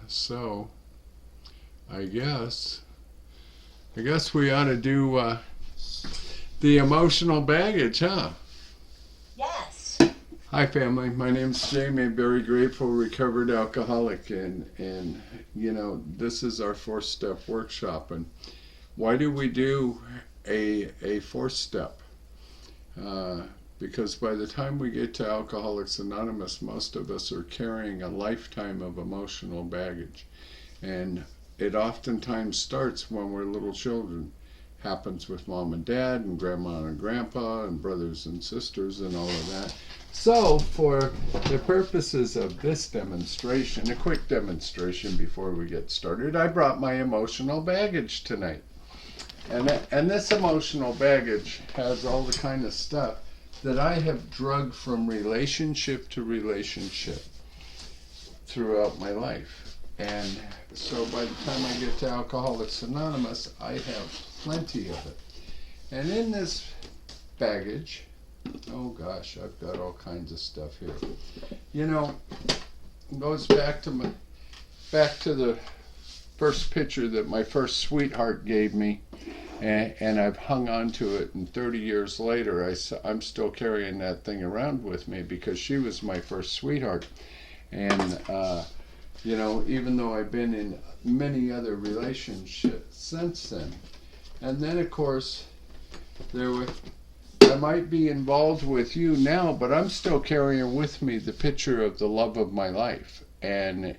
So I guess we ought to do the emotional baggage, huh? Yes. Hi, family. My name's Jamie. I'm very grateful, recovered alcoholic, and this is our 4-step workshop. And why do we do a 4-step? Because by the time we get to Alcoholics Anonymous, most of us are carrying a lifetime of emotional baggage. And it oftentimes starts when we're little children. Happens with mom and dad and grandma and grandpa and brothers and sisters and all of that. So for the purposes of this demonstration, a quick demonstration before we get started, I brought my emotional baggage tonight. And this emotional baggage has all the kind of stuff that I have drugged from relationship to relationship throughout my life. And so by the time I get to Alcoholics Anonymous, I have plenty of it. And in this baggage, oh gosh, I've got all kinds of stuff here. It goes back to the first picture that my first sweetheart gave me. And I've hung on to it, and 30 years later, I'm still carrying that thing around with me because she was my first sweetheart. And, even though I've been in many other relationships since then. And then, of course, I might be involved with you now, but I'm still carrying with me the picture of the love of my life. And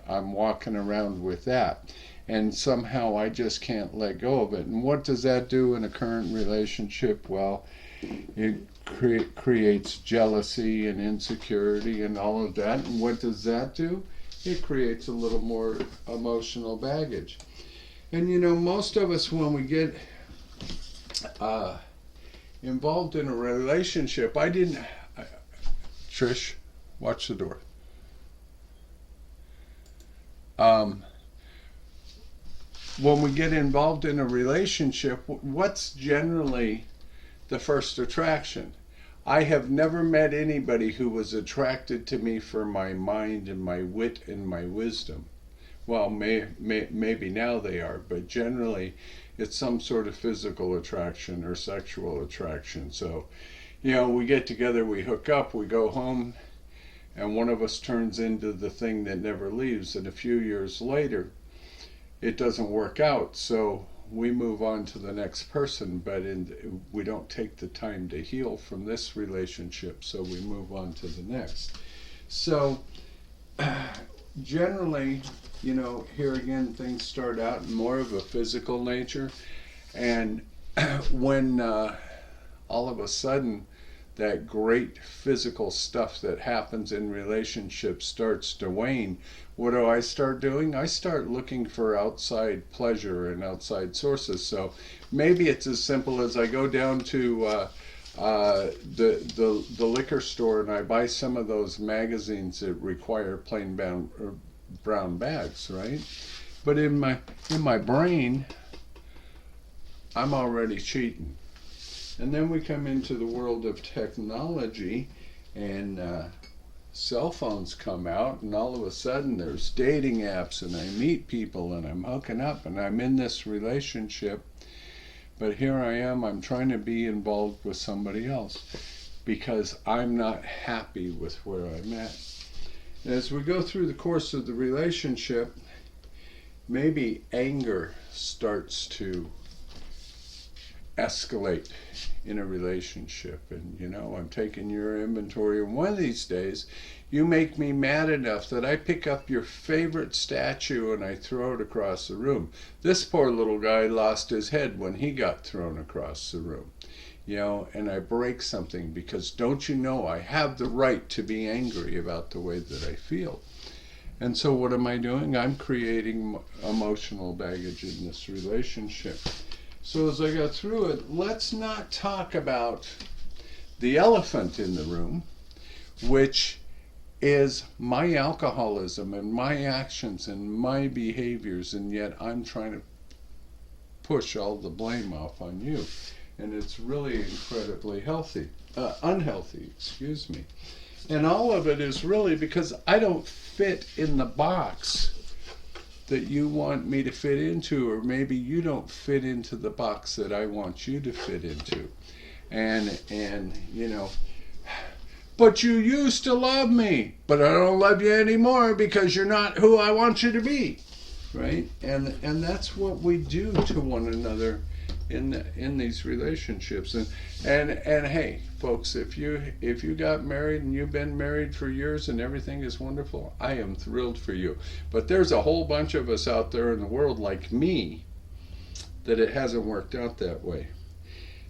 I'm walking around with that. And somehow I just can't let go of it. And what does that do in a current relationship? Well, it creates jealousy and insecurity and all of that. And what does that do? It creates a little more emotional baggage. And most of us, when we get involved in a relationship, Trish, watch the door. When we get involved in a relationship, what's generally the first attraction? I have never met anybody who was attracted to me for my mind and my wit and my wisdom. Well, maybe now they are, but generally it's some sort of physical attraction or sexual attraction. So, we get together, we hook up, we go home, and one of us turns into the thing that never leaves, and a few years later, it doesn't work out, so we move on to the next person, but we don't take the time to heal from this relationship, so we move on to the next. So generally, here again, things start out in more of a physical nature, and when all of a sudden that great physical stuff that happens in relationships starts to wane, what do I start doing? I start looking for outside pleasure and outside sources. So maybe it's as simple as I go down to the liquor store and I buy some of those magazines that require plain brown bags, right? But in my brain, I'm already cheating. And then we come into the world of technology, and cell phones come out, and all of a sudden there's dating apps, and I meet people, and I'm hooking up, and I'm in this relationship. But here I am, I'm trying to be involved with somebody else because I'm not happy with where I'm at. As we go through the course of the relationship, maybe anger starts to escalate in a relationship, and I'm taking your inventory, and one of these days you make me mad enough that I pick up your favorite statue and I throw it across the room. This poor little guy lost his head when he got thrown across the room, and I break something because don't you know I have the right to be angry about the way that I feel. And so what am I doing? I'm creating emotional baggage in this relationship. So as I go through it, let's not talk about the elephant in the room, which is my alcoholism and my actions and my behaviors, and yet I'm trying to push all the blame off on you. And it's really incredibly unhealthy, excuse me. And all of it is really because I don't fit in the box that you want me to fit into, or maybe you don't fit into the box that I want you to fit into. And you know, but you used to love me, but I don't love you anymore because you're not who I want you to be, right? And that's what we do to one another in these relationships. And hey, folks, if you got married and you've been married for years and everything is wonderful, I am thrilled for you. But there's a whole bunch of us out there in the world like me that it hasn't worked out that way.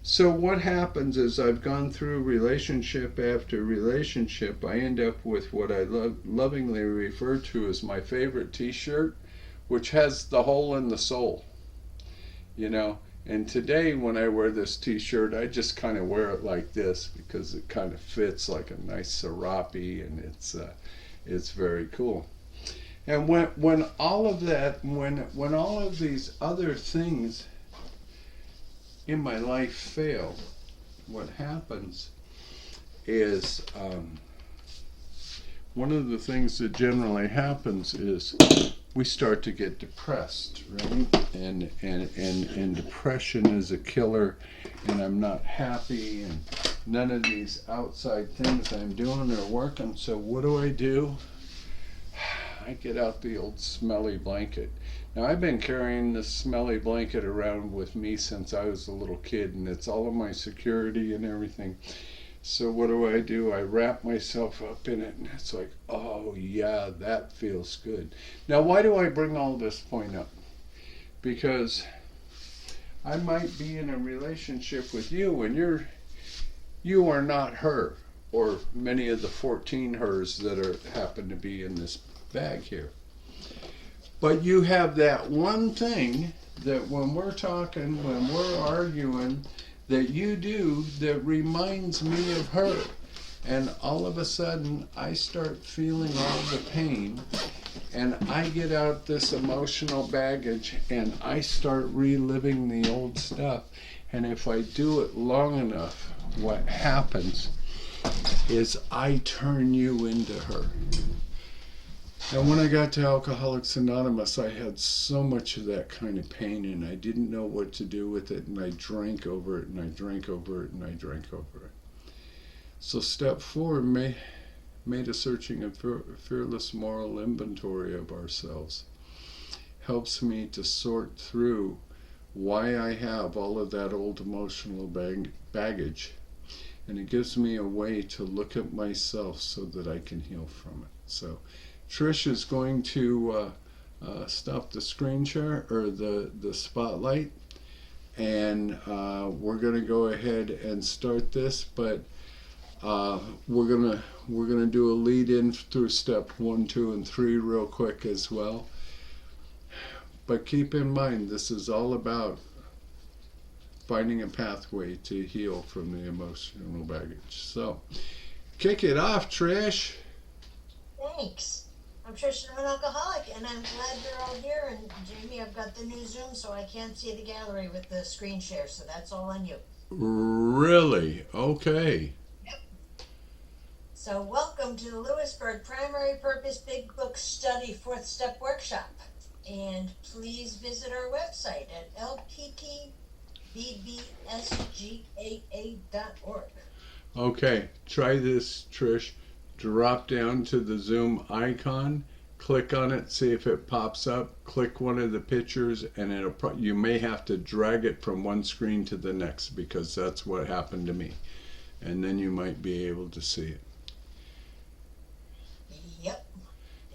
So what happens is I've gone through relationship after relationship. I end up with what I lovingly refer to as my favorite t-shirt, which has the hole in the sole, you know. And today when I wear this t-shirt, I just kind of wear it like this because it kind of fits like a nice serape, and it's very cool. And when all of that, when all of these other things in my life fail, what happens is one of the things that generally happens is we start to get depressed, right? And depression is a killer, and I'm not happy, and none of these outside things I'm doing are working. So what do? I get out the old smelly blanket. Now, I've been carrying this smelly blanket around with me since I was a little kid, and it's all of my security and everything. So what do? I wrap myself up in it, and it's like, oh yeah, that feels good. Now, why do I bring all this point up? Because I might be in a relationship with you, and you are not her, or many of the 14 hers that happen to be in this bag here. But you have that one thing that when we're talking, when we're arguing, that you do that reminds me of her. And all of a sudden, I start feeling all the pain, and I get out this emotional baggage, and I start reliving the old stuff. And if I do it long enough, what happens is I turn you into her. And when I got to Alcoholics Anonymous, I had so much of that kind of pain, and I didn't know what to do with it, and I drank over it, and I drank over it, and I drank over it. So step 4 made a searching and fearless moral inventory of ourselves. Helps me to sort through why I have all of that old emotional baggage, and it gives me a way to look at myself so that I can heal from it. So Trish is going to stop the screen share, or the spotlight, and we're going to go ahead and start this, but we're gonna do a lead in through step 1, 2, and 3 real quick as well. But keep in mind, this is all about finding a pathway to heal from the emotional baggage. So kick it off, Trish. Thanks. I'm Trish, I'm an alcoholic, and I'm glad you're all here. And Jamie, I've got the new Zoom, so I can't see the gallery with the screen share, so that's all on you. Really? Okay. Yep. So welcome to the Lewisburg Primary Purpose Big Book Study 4th Step Workshop. And please visit our website at Lppbbsg.org. Okay, try this, Trish. Drop down to the Zoom icon, click on it, see if it pops up, click one of the pictures, and you may have to drag it from one screen to the next, because that's what happened to me. And then you might be able to see it. Yep.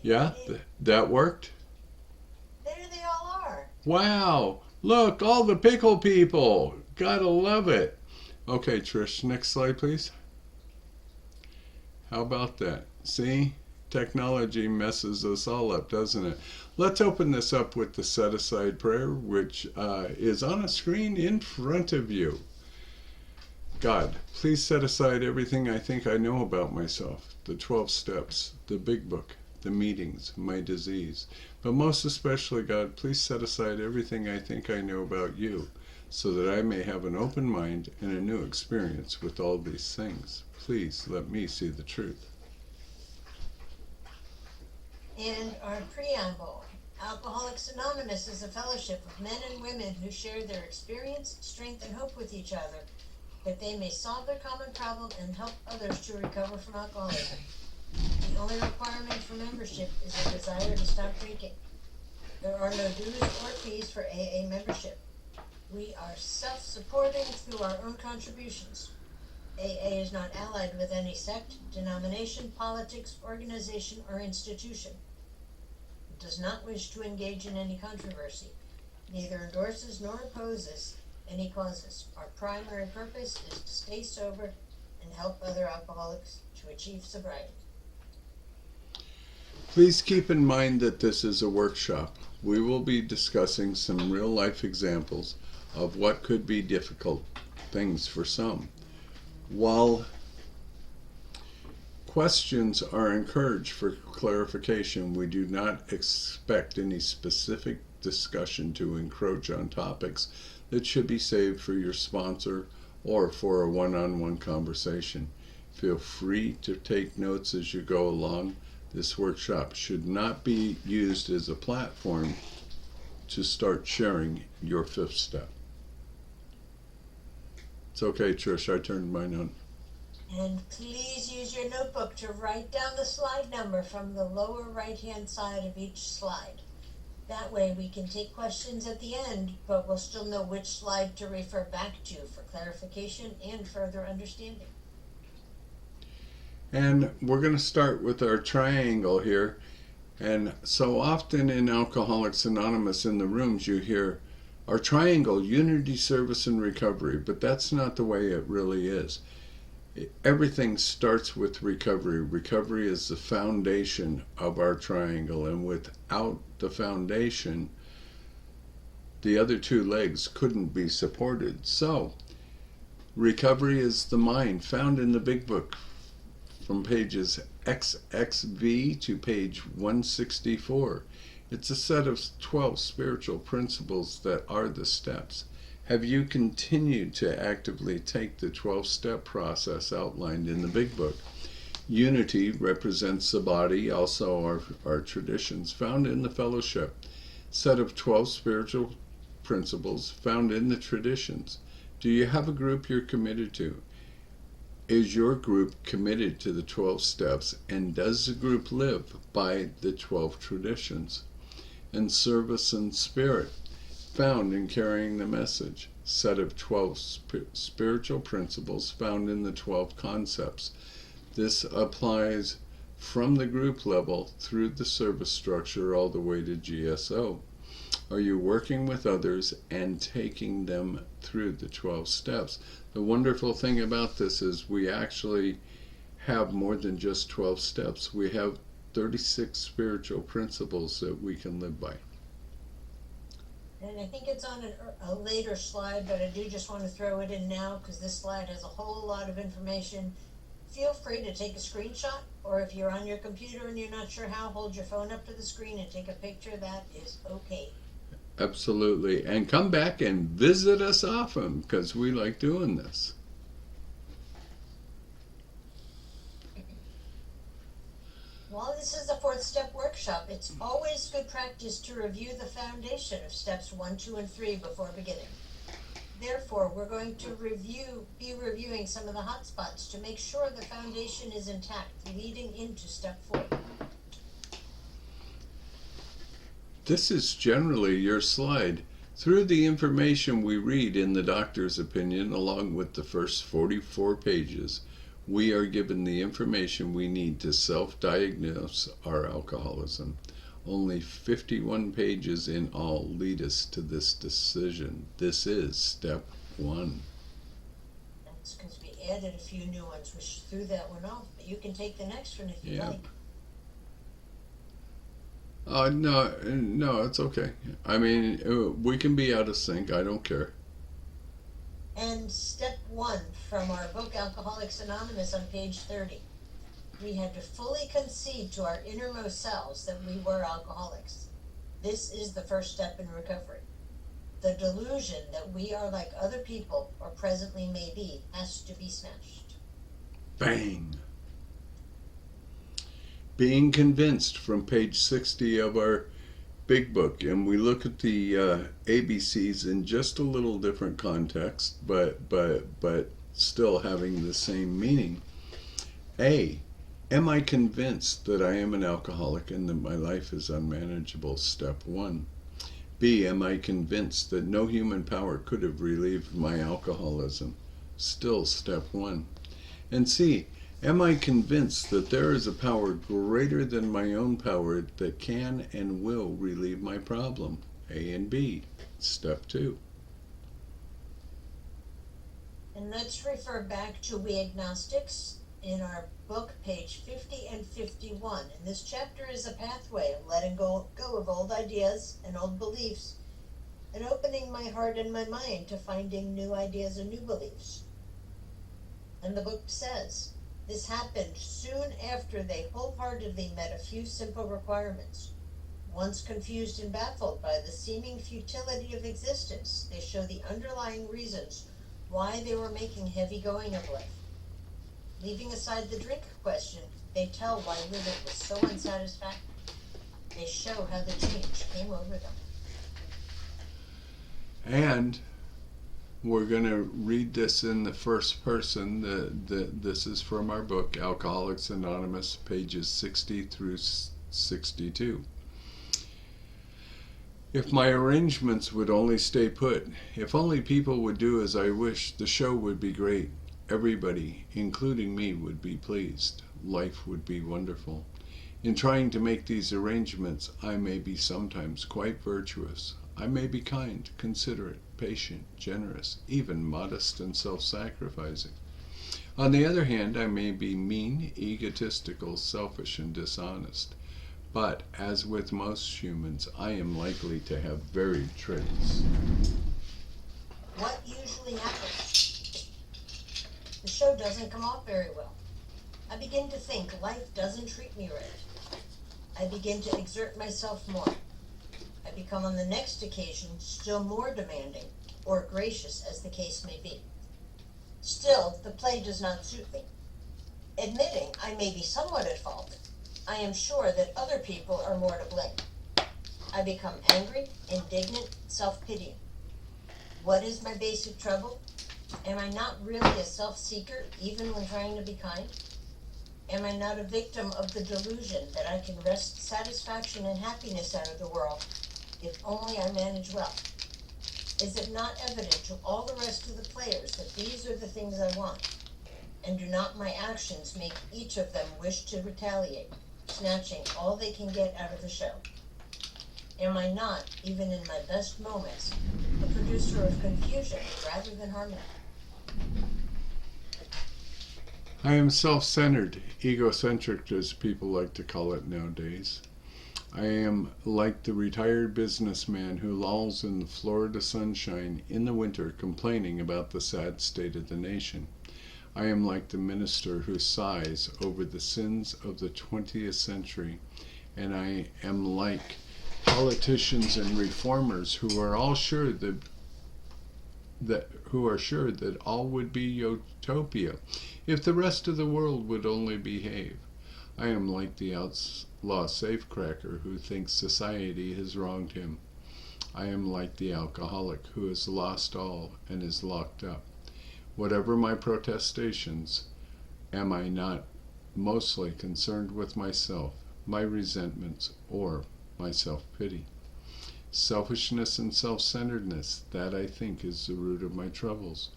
Yeah, that worked? There they all are. Wow, look, all the pickle people. Gotta love it. Okay, Trish, next slide, please. How about that? See? Technology messes us all up, doesn't it? Let's open this up with the set-aside prayer, which is on a screen in front of you. God, please set aside everything I think I know about myself, the 12 steps, the big book, the meetings, my disease. But most especially, God, please set aside everything I think I know about you, so that I may have an open mind and a new experience with all these things. Please let me see the truth. And our preamble. Alcoholics Anonymous is a fellowship of men and women who share their experience, strength, and hope with each other, that they may solve their common problem and help others to recover from alcoholism. The only requirement for membership is a desire to stop drinking. There are no dues or fees for AA membership. We are self-supporting through our own contributions. AA is not allied with any sect, denomination, politics, organization, or institution. It does not wish to engage in any controversy, neither endorses nor opposes any causes. Our primary purpose is to stay sober and help other alcoholics to achieve sobriety. Please keep in mind that this is a workshop. We will be discussing some real-life examples of what could be difficult things for some. While questions are encouraged for clarification, we do not expect any specific discussion to encroach on topics that should be saved for your sponsor or for a one-on-one conversation. Feel free to take notes as you go along. This workshop should not be used as a platform to start sharing your fifth step. It's okay, Trish, I turned mine on. And please use your notebook to write down the slide number from the lower right-hand side of each slide. That way we can take questions at the end, but we'll still know which slide to refer back to for clarification and further understanding. And we're going to start with our triangle here. And so often in Alcoholics Anonymous in the rooms you hear our triangle, unity, service, and recovery, but that's not the way it really is. Everything starts with recovery. Recovery is the foundation of our triangle, and without the foundation, the other two legs couldn't be supported. So, recovery is the mind found in the Big Book from pages XXV to page 164. It's a set of 12 spiritual principles that are the steps. Have you continued to actively take the 12-step process outlined in the Big Book? Unity represents the body, also our traditions found in the fellowship. Set of 12 spiritual principles found in the traditions. Do you have a group you're committed to? Is your group committed to the 12 steps, and does the group live by the 12 traditions? And service and spirit, found in carrying the message. Set of 12 spiritual principles found in the 12 concepts. This applies from the group level through the service structure all the way to GSO. Are you working with others and taking them through the 12 steps? The wonderful thing about this is we actually have more than just 12 steps. We have 36 spiritual principles that we can live by. And I think it's on a later slide, but I do just want to throw it in now because this slide has a whole lot of information. Feel free to take a screenshot, or if you're on your computer and you're not sure how, hold your phone up to the screen and take a picture. That is okay. Absolutely. And come back and visit us often because we like doing this. While this is a fourth step workshop, it's always good practice to review the foundation of steps 1, 2, and 3 before beginning. Therefore, we're going to be reviewing some of the hot spots to make sure the foundation is intact leading into step 4. This is generally your slide. Through the information we read in the doctor's opinion, along with the first 44 pages, we are given the information we need to self-diagnose our alcoholism. Only 51 pages in all lead us to this decision. This is step 1. That's because we added a few new ones, which threw that one off. But you can take the next one if you like. No, it's okay. I mean, we can be out of sync. I don't care. And step 1 from our book Alcoholics Anonymous on page 30. We had to fully concede to our innermost selves that we were alcoholics. This is the first step in recovery. The delusion that we are like other people, or presently may be, has to be smashed. Bang! Being convinced from page 60 of our big book, and we look at the ABCs in just a little different context, but still having the same meaning. A, am I convinced that I am an alcoholic and that my life is unmanageable? Step 1. B, am I convinced that no human power could have relieved my alcoholism? Still step 1. And C, am I convinced that there is a power greater than my own power that can and will relieve my problem? A and B. Step 2. And let's refer back to We Agnostics in our book, page 50 and 51. And this chapter is a pathway of letting go of old ideas and old beliefs and opening my heart and my mind to finding new ideas and new beliefs. And the book says, this happened soon after they wholeheartedly met a few simple requirements. Once confused and baffled by the seeming futility of existence, they show the underlying reasons why they were making heavy going of life. Leaving aside the drink question, they tell why living was so unsatisfactory. They show how the change came over them. And we're going to read this in the first person. This is from our book, Alcoholics Anonymous, pages 60 through 62. If my arrangements would only stay put, if only people would do as I wish, the show would be great. Everybody, including me, would be pleased. Life would be wonderful. In trying to make these arrangements, I may be sometimes quite virtuous. I may be kind, considerate, patient, generous, even modest and self-sacrificing. On the other hand, I may be mean, egotistical, selfish, and dishonest. But, as with most humans, I am likely to have varied traits. What usually happens? The show doesn't come off very well. I begin to think life doesn't treat me right. I begin to exert myself more. I become on the next occasion still more demanding, or gracious as the case may be. Still, the play does not suit me. Admitting I may be somewhat at fault, I am sure that other people are more to blame. I become angry, indignant, self-pitying. What is my basic trouble? Am I not really a self-seeker even when trying to be kind? Am I not a victim of the delusion that I can wrest satisfaction and happiness out of the world if only I manage well? Is it not evident to all the rest of the players that these are the things I want? And do not my actions make each of them wish to retaliate, snatching all they can get out of the show? Am I not, even in my best moments, a producer of confusion rather than harmony? I am self-centered, egocentric as people like to call it nowadays. I am like the retired businessman who lolls in the Florida sunshine in the winter complaining about the sad state of the nation. I am like the minister who sighs over the sins of the 20th century, and I am like politicians and reformers who are all sure that all would be utopia if the rest of the world would only behave. I am like the outlaw safecracker who thinks society has wronged him. I am like the alcoholic who has lost all and is locked up. Whatever my protestations, am I not mostly concerned with myself, my resentments, or my self-pity? Selfishness and self-centeredness, that I think is the root of my troubles.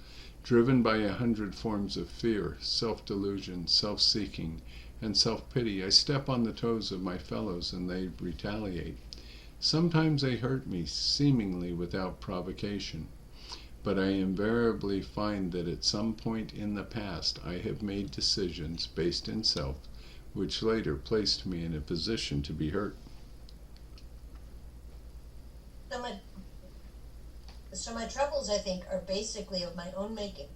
Driven by 100 forms of fear, self-delusion, self-seeking, and self-pity, I step on the toes of my fellows and they retaliate. Sometimes they hurt me, seemingly without provocation. But I invariably find that at some point in the past I have made decisions based in self, which later placed me in a position to be hurt. So my troubles, I think, are basically of my own making.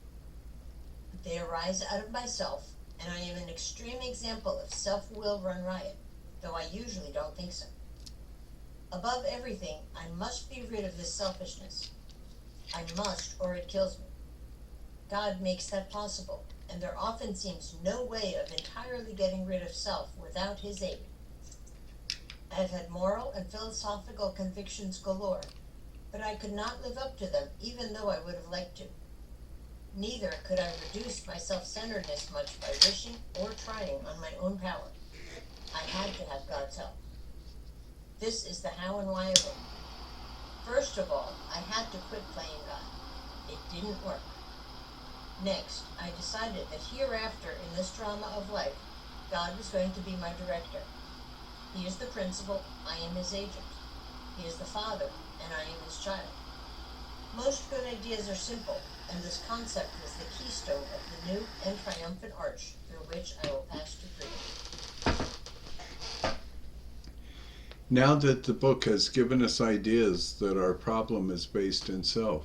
They arise out of myself, and I am an extreme example of self-will run riot, though I usually don't think so. Above everything, I must be rid of this selfishness. I must, or it kills me. God makes that possible, and there often seems no way of entirely getting rid of self without his aid. I have had moral and philosophical convictions galore, but I could not live up to them even though I would have liked to. Neither could I reduce my self-centeredness much by wishing or trying on my own power. I had to have God's help. This is the how and why of it. First of all, I had to quit playing God. It didn't work. Next, I decided that hereafter in this drama of life, God was going to be my director. He is the principal, I am his agent. He is the father, and I am his child. Most good ideas are simple, and this concept was the keystone of the new and triumphant arch through which I will pass to freedom. Now that the book has given us ideas that our problem is based in self,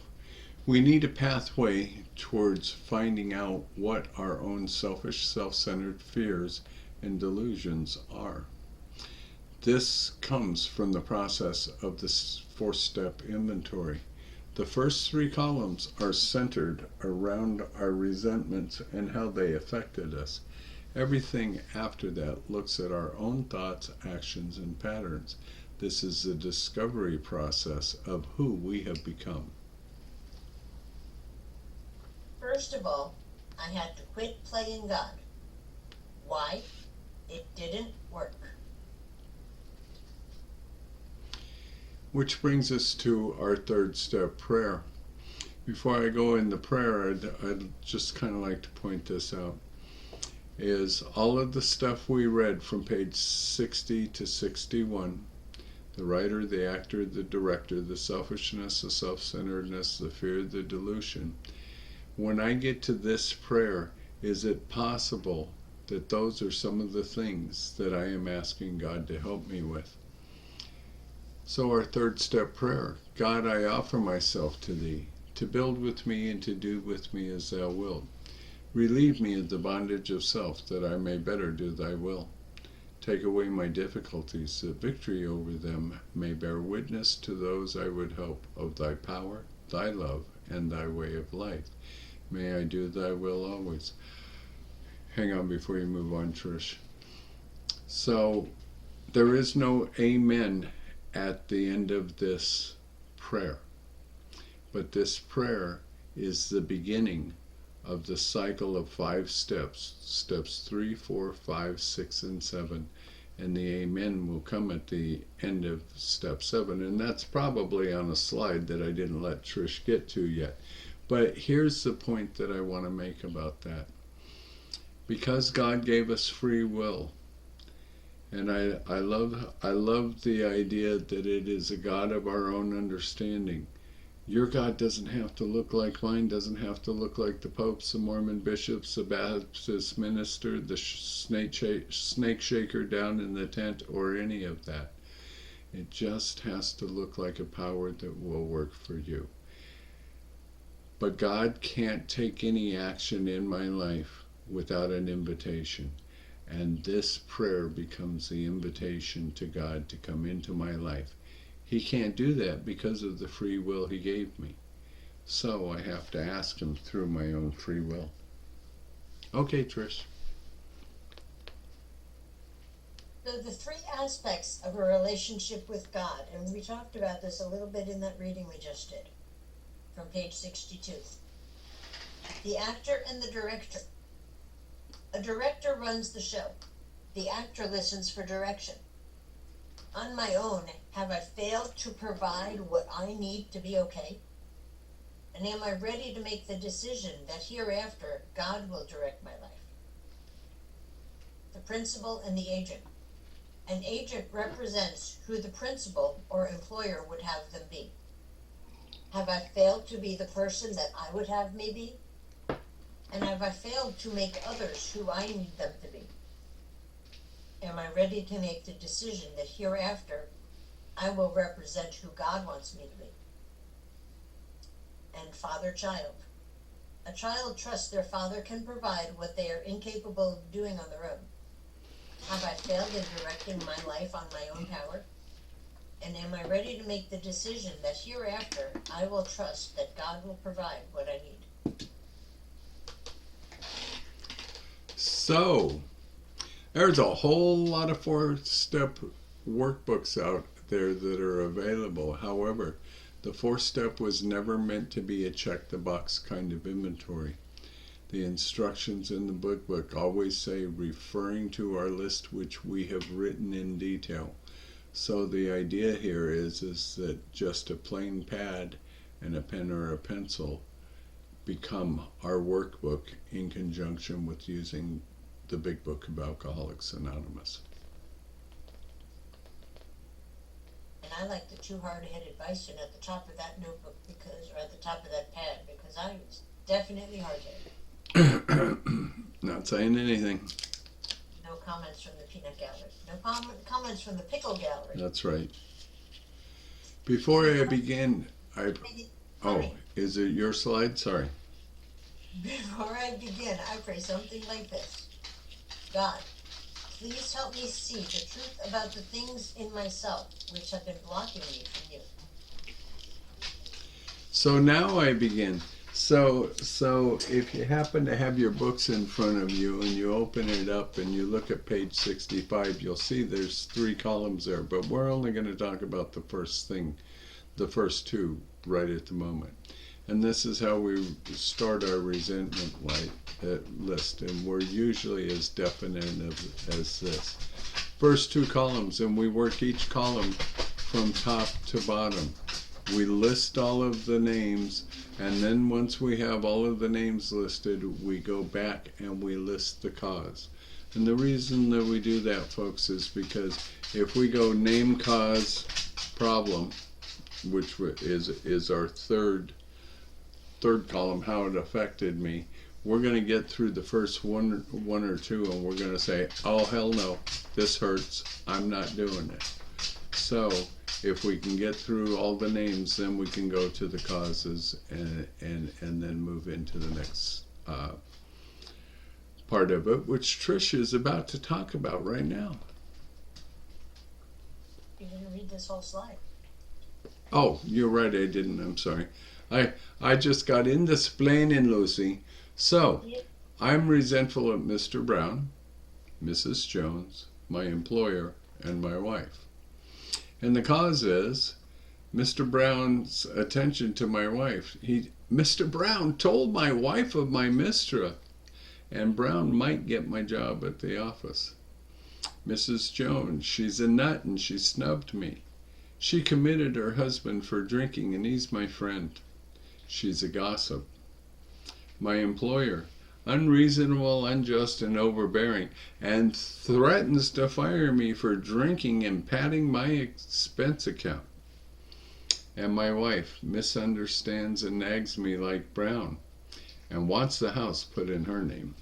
we need a pathway towards finding out what our own selfish, self-centered fears and delusions are. This comes from the process of this four-step inventory. The first three columns are centered around our resentments and how they affected us. Everything after that looks at our own thoughts, actions, and patterns. This is the discovery process of who we have become. First of all, I had to quit playing God. Why? It didn't work. Which brings us to our third step, prayer. Before I go into prayer, I'd just kind of like to point this out. Is all of the stuff we read from page 60 to 61, the writer, the actor, the director, the selfishness, the self-centeredness, the fear, the delusion. When I get to this prayer, is it possible that those are some of the things that I am asking God to help me with? So our third step prayer, God, I offer myself to Thee, to build with me and to do with me as Thou wilt. Relieve me of the bondage of self, that I may better do Thy will. Take away my difficulties, that victory over them may bear witness to those I would help of Thy power, Thy love, and Thy way of life. May I do Thy will always. Hang on before you move on, Trish. So, there is no amen at the end of this prayer. But this prayer is the beginning of the cycle of 5 steps. Steps 3, 4, 5, 6, and 7. And the amen will come at the end of step 7. And that's probably on a slide that I didn't let Trish get to yet. But here's the point that I want to make about that. Because God gave us free will, and I love the idea that it is a God of our own understanding. Your God doesn't have to look like mine, doesn't have to look like the popes, the Mormon bishops, the Baptist minister, the snake shaker down in the tent, or any of that. It just has to look like a power that will work for you. But God can't take any action in my life without an invitation. And this prayer becomes the invitation to God to come into my life. He can't do that because of the free will He gave me. So I have to ask Him through my own free will. Okay, Trish. So the 3 aspects of a relationship with God, and we talked about this a little bit in that reading we just did, from page 62. The actor and the director. A director runs the show. The actor listens for direction. On my own, have I failed to provide what I need to be okay? And am I ready to make the decision that hereafter God will direct my life? The principal and the agent. An agent represents who the principal or employer would have them be. Have I failed to be the person that I would have me be? And have I failed to make others who I need them to be? Am I ready to make the decision that hereafter I will represent who God wants me to be? And father-child. A child trusts their father can provide what they are incapable of doing on their own. Have I failed in directing my life on my own power? And am I ready to make the decision that hereafter I will trust that God will provide what I need? So, there's a whole lot of 4-step workbooks out there that are available. However, the 4-step was never meant to be a check-the-box kind of inventory. The instructions in the book always say referring to our list which we have written in detail. So the idea here is that just a plain pad and a pen or a pencil become our workbook in conjunction with using the Big Book of Alcoholics Anonymous. And I like the two hard-headed bison at the top of that notebook because, or at the top of that pad, because I was definitely hard-headed. Not saying anything. No comments from the peanut gallery. No comments from the pickle gallery. That's right. Before I begin, is it your slide? Sorry. Before I begin, I pray something like this. God, please help me see the truth about the things in myself which have been blocking me from you. So now I begin. So if you happen to have your books in front of you and you open it up and you look at page 65, you'll see there's 3 columns there, but we're only going to talk about the first 2 right at the moment. And this is how we start our resentment list, and we're usually as definite as this. First 2 columns, and we work each column from top to bottom. We list all of the names, and then once we have all of the names listed, we go back and we list the cause. And the reason that we do that, folks, is because if we go name, cause, problem, which is our third column, how it affected me, we're going to get through the first one or 2, and we're going to say, oh hell no, this hurts, I'm not doing it. So if we can get through all the names, then we can go to the causes and then move into the next part of it, which Trish is about to talk about right now. You're going to read this whole slide. Oh, you're right, I didn't. I'm sorry. I just got into splaining, Lucy. So, I'm resentful of Mr. Brown, Mrs. Jones, my employer, and my wife. And the cause is Mr. Brown's attention to my wife. Mr. Brown told my wife of my mistress, and Brown might get my job at the office. Mrs. Jones, she's a nut and she snubbed me. She committed her husband for drinking, and he's my friend. She's a gossip. My employer, unreasonable, unjust, and overbearing, and threatens to fire me for drinking and padding my expense account. And my wife misunderstands and nags me like Brown, and wants the house put in her name.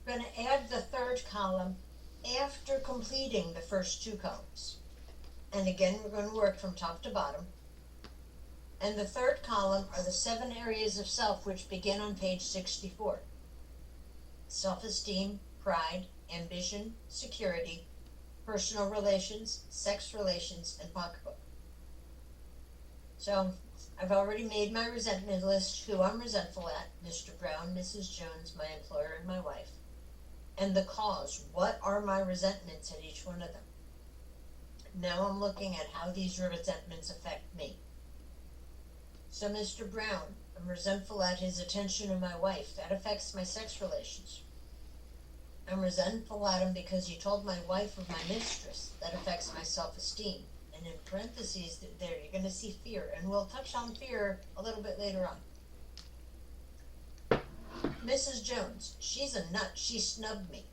We're going to add the 3rd column after completing the first 2 columns. And again, we're going to work from top to bottom. And the 3rd column are the 7 areas of self which begin on page 64. Self-esteem, pride, ambition, security, personal relations, sex relations, and pocketbook. So I've already made my resentment list, who I'm resentful at, Mr. Brown, Mrs. Jones, my employer, and my wife. And the cause, what are my resentments at each one of them? Now I'm looking at how these resentments affect me. So Mr. Brown, I'm resentful at his attention to my wife. That affects my sex relations. I'm resentful at him because he told my wife of my mistress. That affects my self-esteem. And in parentheses there, you're going to see fear. And we'll touch on fear a little bit later on. Mrs. Jones, she's a nut. She snubbed me.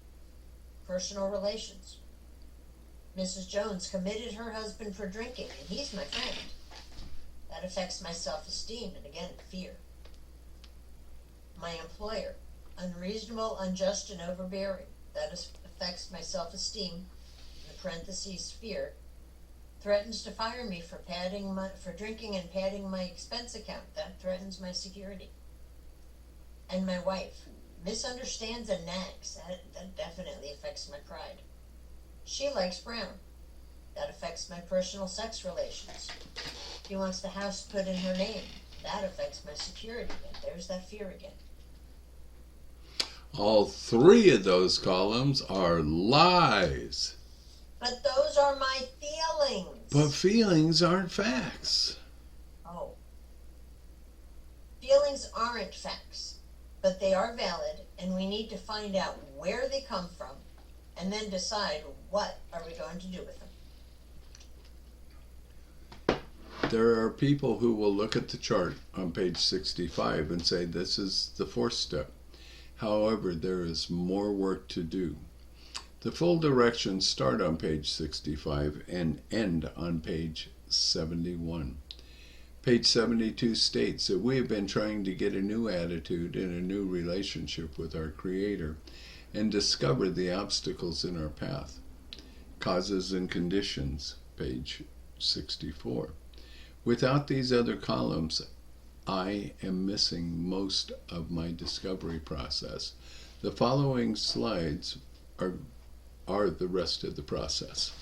Personal relations. Mrs. Jones committed her husband for drinking, and he's my friend. That affects my self-esteem, and again, fear. My employer, unreasonable, unjust, and overbearing. That affects my self-esteem, in the parentheses, fear. Threatens to fire me for drinking and padding my expense account. That threatens my security. And my wife, misunderstands and nags. That definitely affects my pride. She likes Brown. That affects my personal sex relations. She wants the house put in her name. That affects my security, and there's that fear again. All three of those columns are lies. But those are my feelings. But feelings aren't facts. Oh. Feelings aren't facts, but they are valid, and we need to find out where they come from, and then decide what are we going to do with them. There are people who will look at the chart on page 65 and say this is the fourth step. However, there is more work to do. The full directions start on page 65 and end on page 71. Page 72 states that we have been trying to get a new attitude and a new relationship with our Creator and discover the obstacles in our path. Causes and conditions, page 64. Without these other columns, I am missing most of my discovery process. The following slides are the rest of the process.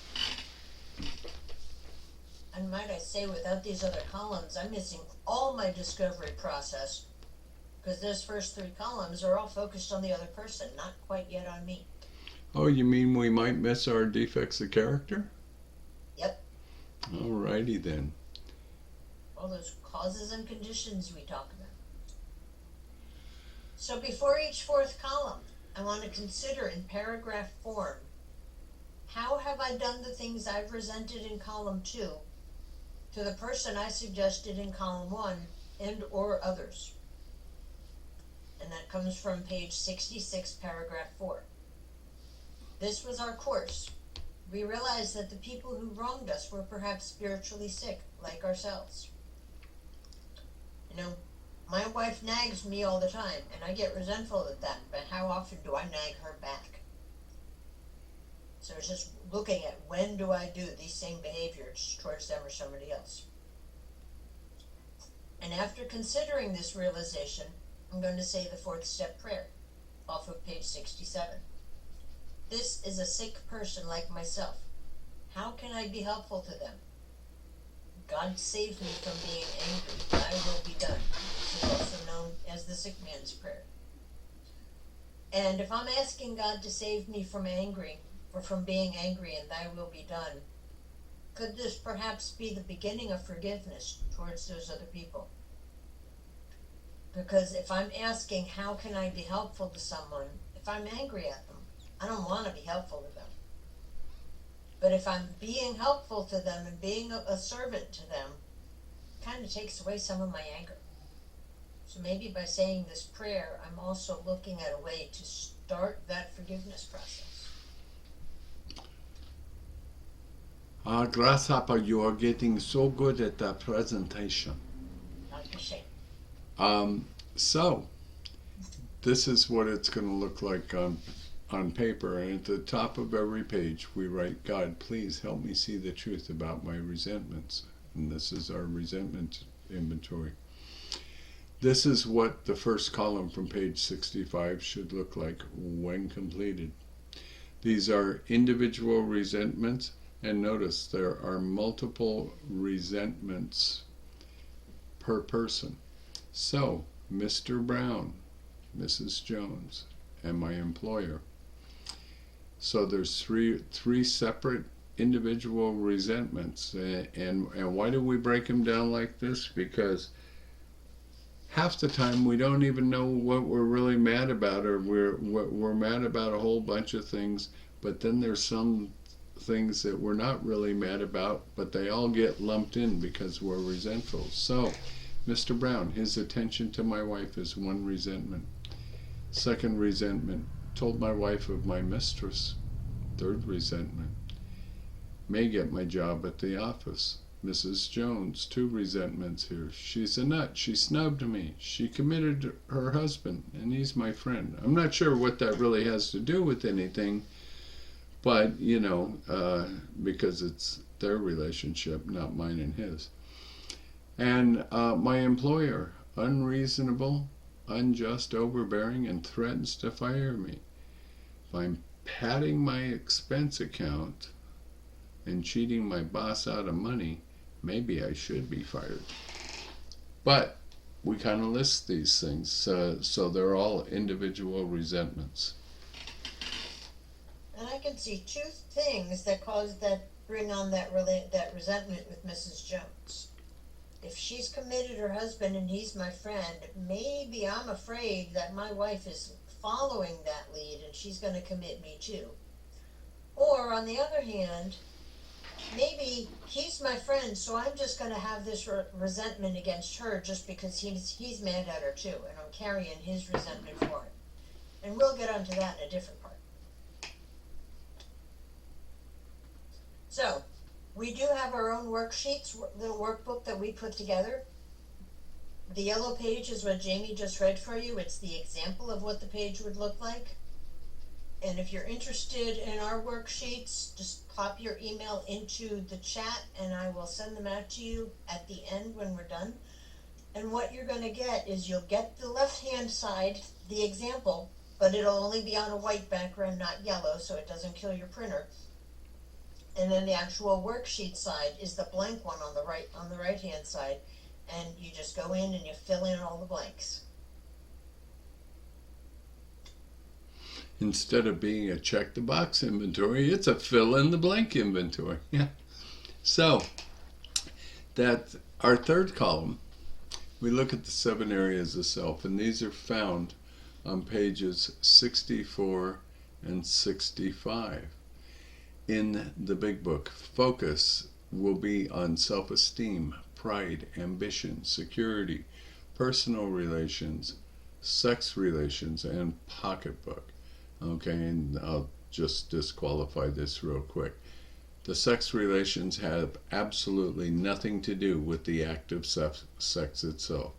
And might I say, without these other columns, I'm missing all my discovery process, because those first three columns are all focused on the other person, not quite yet on me. Oh, you mean we might miss our defects of character? Yep. Alrighty then. All those causes and conditions we talk about. So before each fourth column, I want to consider in paragraph form, how have I done the things I've resented in column 2 to the person I suggested in column 1 and or others? And that comes from page 66, paragraph 4. This was our course. We realized that the people who wronged us were perhaps spiritually sick, like ourselves. You know, my wife nags me all the time, and I get resentful at that, but how often do I nag her back? So it's just looking at when do I do these same behaviors towards them or somebody else. And after considering this realization, I'm going to say the fourth step prayer off of page 67. This is a sick person like myself. How can I be helpful to them? God save me from being angry. Thy will be done. This is also known as the sick man's prayer. And if I'm asking God to save me from being angry and thy will be done, could this perhaps be the beginning of forgiveness towards those other people? Because if I'm asking how can I be helpful to someone, if I'm angry at them, I don't want to be helpful to them. But if I'm being helpful to them and being a servant to them, it kind of takes away some of my anger. So maybe by saying this prayer, I'm also looking at a way to start that forgiveness process. Grasshopper, you are getting so good at that presentation. Not a shame. So, this is what it's going to look like on paper, and at the top of every page we write, God, please help me see the truth about my resentments. And this is our resentment inventory. This is what the first column from page 65 should look like when completed. These are individual resentments, and notice there are multiple resentments per person. So, Mr. Brown, Mrs. Jones, and my employer. So there's three separate individual resentments, and why do we break them down like this? Because half the time we don't even know what we're really mad about, or we're mad about a whole bunch of things, but then there's some things that we're not really mad about, but they all get lumped in because we're resentful. So Mr. Brown, his attention to my wife is one resentment. Second resentment, told my wife of my mistress. Third resentment, may get my job at the office. Mrs. Jones, 2 resentments here. She's a nut. She snubbed me. She committed her husband, and he's my friend. I'm not sure what that really has to do with anything, but, you know, because it's their relationship, not mine and his. And my employer, unreasonable, unjust, overbearing, and threatens to fire me. If I'm padding my expense account and cheating my boss out of money, maybe I should be fired. But we kind of list these things. So they're all individual resentments. And I can see two things that bring on that resentment with Mrs. Jones. If she's committed her husband and he's my friend, maybe I'm afraid that my wife is following that lead and she's going to commit me too. Or on the other hand, maybe he's my friend, so I'm just going to have this resentment against her just because he's mad at her too, and I'm carrying his resentment for it. And we'll get onto that in a different part. So, we do have our own worksheets, little workbook that we put together. The yellow page is what Jamie just read for you. It's the example of what the page would look like. And if you're interested in our worksheets, just pop your email into the chat and I will send them out to you at the end when we're done. And what you're going to get is you'll get the left-hand side, the example, but it'll only be on a white background, not yellow, so it doesn't kill your printer. And then the actual worksheet side is the blank one on the right-hand side, and you just go in and you fill in all the blanks. Instead of being a check the box inventory, it's a fill in the blank inventory. Yeah. So that our third column, we look at the 7 areas of self, and these are found on pages 64 and 65. In the big book, focus will be on self-esteem, pride, ambition, security, personal relations, sex relations, and pocketbook. Okay, and I'll just disqualify this real quick. The sex relations have absolutely nothing to do with the act of sex itself.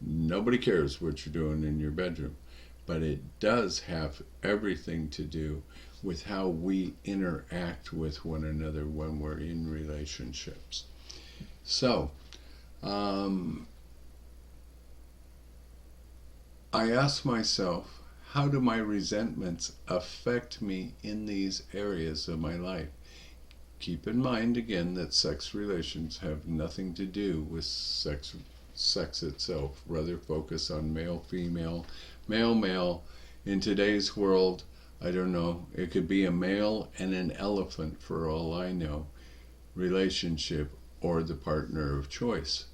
Nobody cares what you're doing in your bedroom, but it does have everything to do with how we interact with one another when we're in relationships. So, I ask myself, how do my resentments affect me in these areas of my life? Keep in mind again that sex relations have nothing to do with sex itself. Rather focus on male, female, male, male. In today's world, I don't know, it could be a male and an elephant for all I know, relationship or the partner of choice.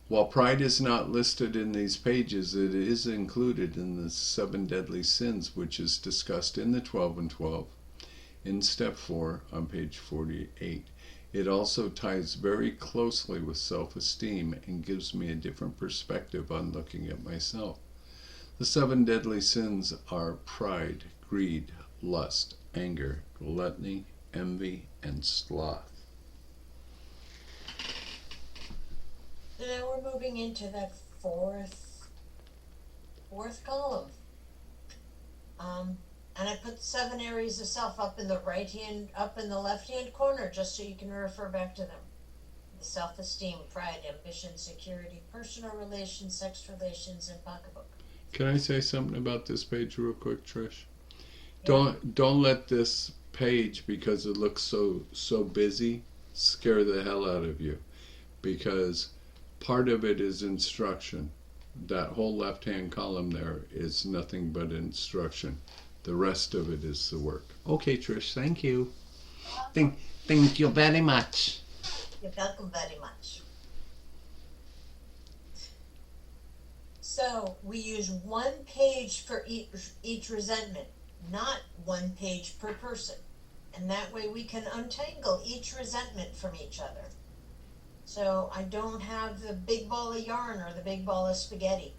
While pride is not listed in these pages, it is included in the 7 deadly sins, which is discussed in the 12 and 12 in step 4 on page 48. It also ties very closely with self-esteem and gives me a different perspective on looking at myself. The 7 deadly sins are pride, greed, lust, anger, gluttony, envy, and sloth. So now we're moving into that fourth column. And I put 7 areas of self up in the left-hand corner, just so you can refer back to them. The self-esteem, pride, ambition, security, personal relations, sex relations, and pocketbook. Can I say something about this page real quick, Trish? Yeah. Don't let this page, because it looks so busy, scare the hell out of you, because part of it is instruction. That whole left-hand column there is nothing but instruction. The rest of it is the work. Okay, Trish, thank you. Thank you very much. You're welcome very much. So we use 1 page for each resentment, not 1 page per person. And that way we can untangle each resentment from each other. So I don't have the big ball of yarn or the big ball of spaghetti.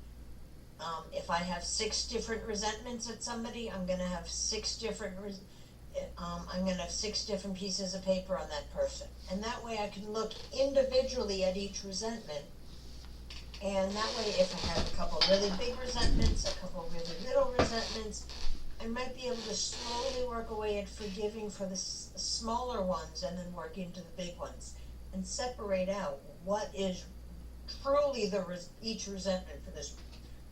If I have 6 different resentments at somebody, I'm going to have 6 different pieces of paper on that person. And that way I can look individually at each resentment. And that way, if I have a couple really big resentments, a couple really little resentments, I might be able to slowly work away at forgiving for the smaller ones and then work into the big ones. And separate out what is truly each resentment for this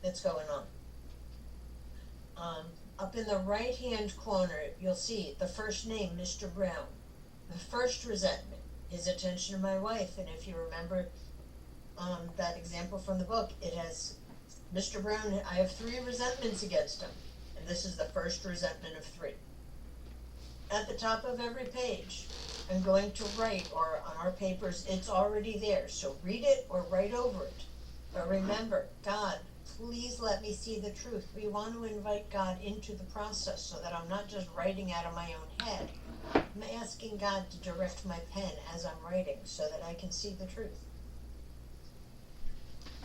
that's going on. Up in the right-hand corner, you'll see the first name, Mr. Brown. The first resentment is attention to my wife, and if you remember that example from the book, it has Mr. Brown, I have 3 resentments against him, and this is the first resentment of 3. At the top of every page, I'm going to write, or on our papers, it's already there, so read it or write over it. But remember, God, please let me see the truth. We want to invite God into the process so that I'm not just writing out of my own head. I'm asking God to direct my pen as I'm writing so that I can see the truth.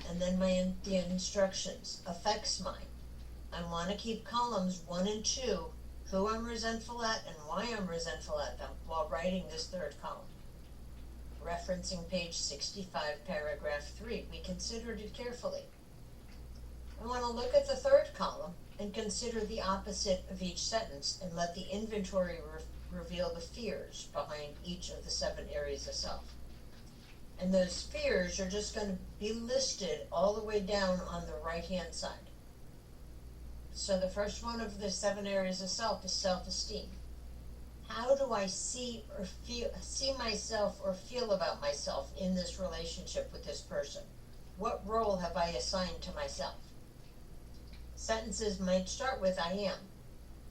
And then the instructions, affects mine. I want to keep columns 1 and 2, who I'm resentful at and why I'm resentful at them, while writing this 3rd column. Referencing page 65, paragraph 3, we considered it carefully. I want to look at the 3rd column and consider the opposite of each sentence and let the inventory reveal the fears behind each of the 7 areas of self. And those fears are just going to be listed all the way down on the right-hand side. So the first one of the 7 areas of self is self-esteem. How do I see myself or feel about myself in this relationship with this person? What role have I assigned to myself? Sentences might start with I am.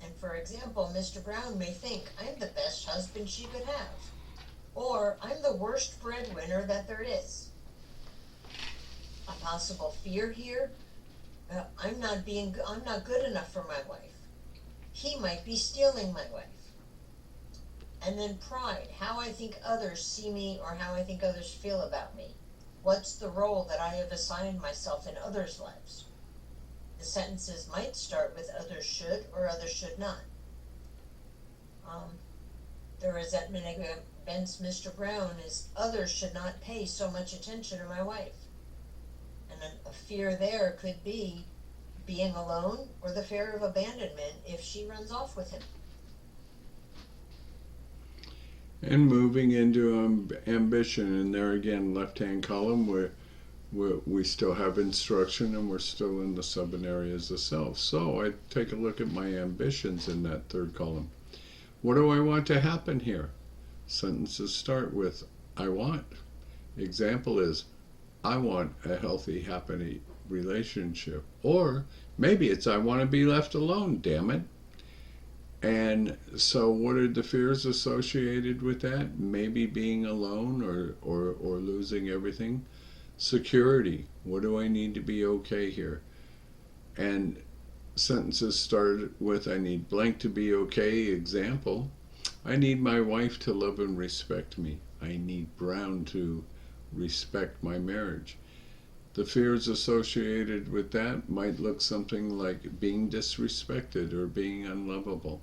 And for example, Mr. Brown may think, I'm the best husband she could have. Or, I'm the worst breadwinner that there is. A possible fear here, I'm not good enough for my wife. He might be stealing my wife. And then pride, how I think others see me or how I think others feel about me. What's the role that I have assigned myself in others' lives? The sentences might start with others should or others should not. The resentment against Mr. Brown is others should not pay so much attention to my wife. And a fear there could be being alone or the fear of abandonment if she runs off with him. And moving into ambition, and there again, left-hand column, where we still have instruction and we're still in the 7 areas of self. So I take a look at my ambitions in that 3rd column. What do I want to happen here? Sentences start with I want. Example is I want a healthy, happy relationship. Or maybe it's I want to be left alone, damn it. And so what are the fears associated with that? Maybe being alone or losing everything. Security. What do I need to be okay here? And sentences start with I need blank to be okay. Example, I need my wife to love and respect me. I need Brown to respect my marriage. The fears associated with that might look something like being disrespected or being unlovable.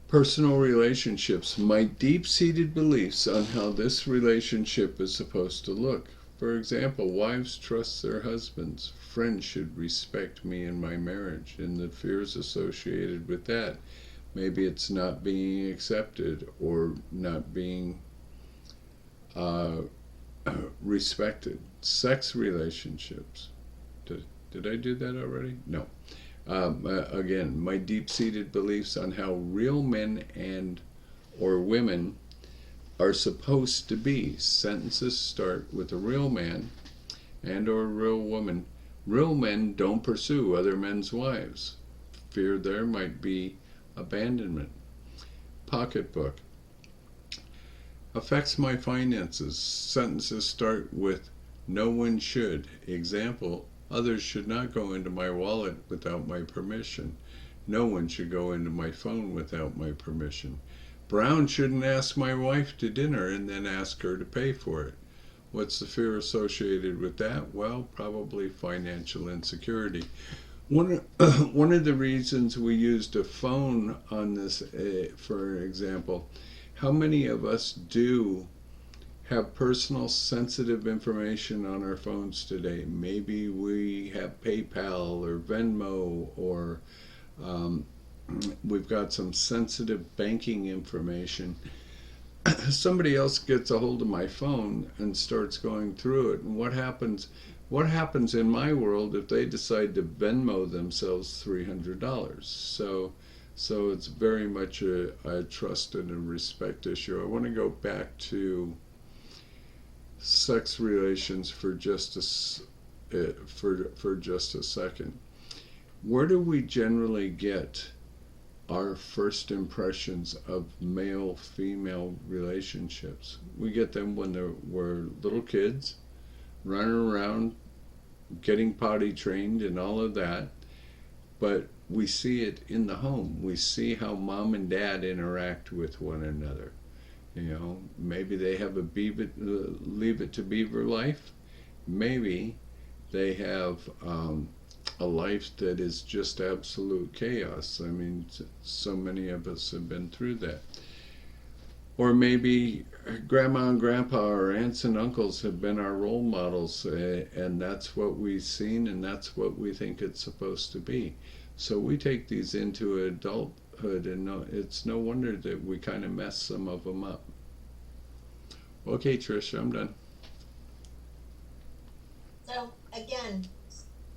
Personal relationships, my deep-seated beliefs on how this relationship is supposed to look. For example, wives trust their husbands. Friends should respect me in my marriage, and the fears associated with that. Maybe it's not being accepted or not being respected. Sex relationships. Did I do that already? No. Again, my deep-seated beliefs on how real men and or women are supposed to be. Sentences start with a real man and or a real woman. Real men don't pursue other men's wives. Fear there might be abandonment. Pocketbook. Affects my finances. Sentences start with no one should. Example, others should not go into my wallet without my permission. No one should go into my phone without my permission. Brown shouldn't ask my wife to dinner and then ask her to pay for it. What's the fear associated with that? Well, probably financial insecurity. One of the reasons we used a phone on this, for example, how many of us do have personal sensitive information on our phones today? Maybe we have PayPal or Venmo, or we've got some sensitive banking information. Somebody else gets a hold of my phone and starts going through it, and what happens in my world if they decide to Venmo themselves $300? So it's very much a trust and a respect issue. I want to go back to sex relations for for just a second. Where do we generally get our first impressions of male-female relationships? We get them when we're little kids, running around, getting potty trained and all of that. But we see it in the home. We see how mom and dad interact with one another. Maybe they have a leave it to beaver life. Maybe they have a life that is just absolute chaos. I mean, so many of us have been through that. Or maybe grandma and grandpa or aunts and uncles have been our role models, and that's what we've seen, and that's what we think it's supposed to be. So we take these into adulthood, and it's no wonder that we kind of mess some of them up. Okay, Trish, I'm done. So again,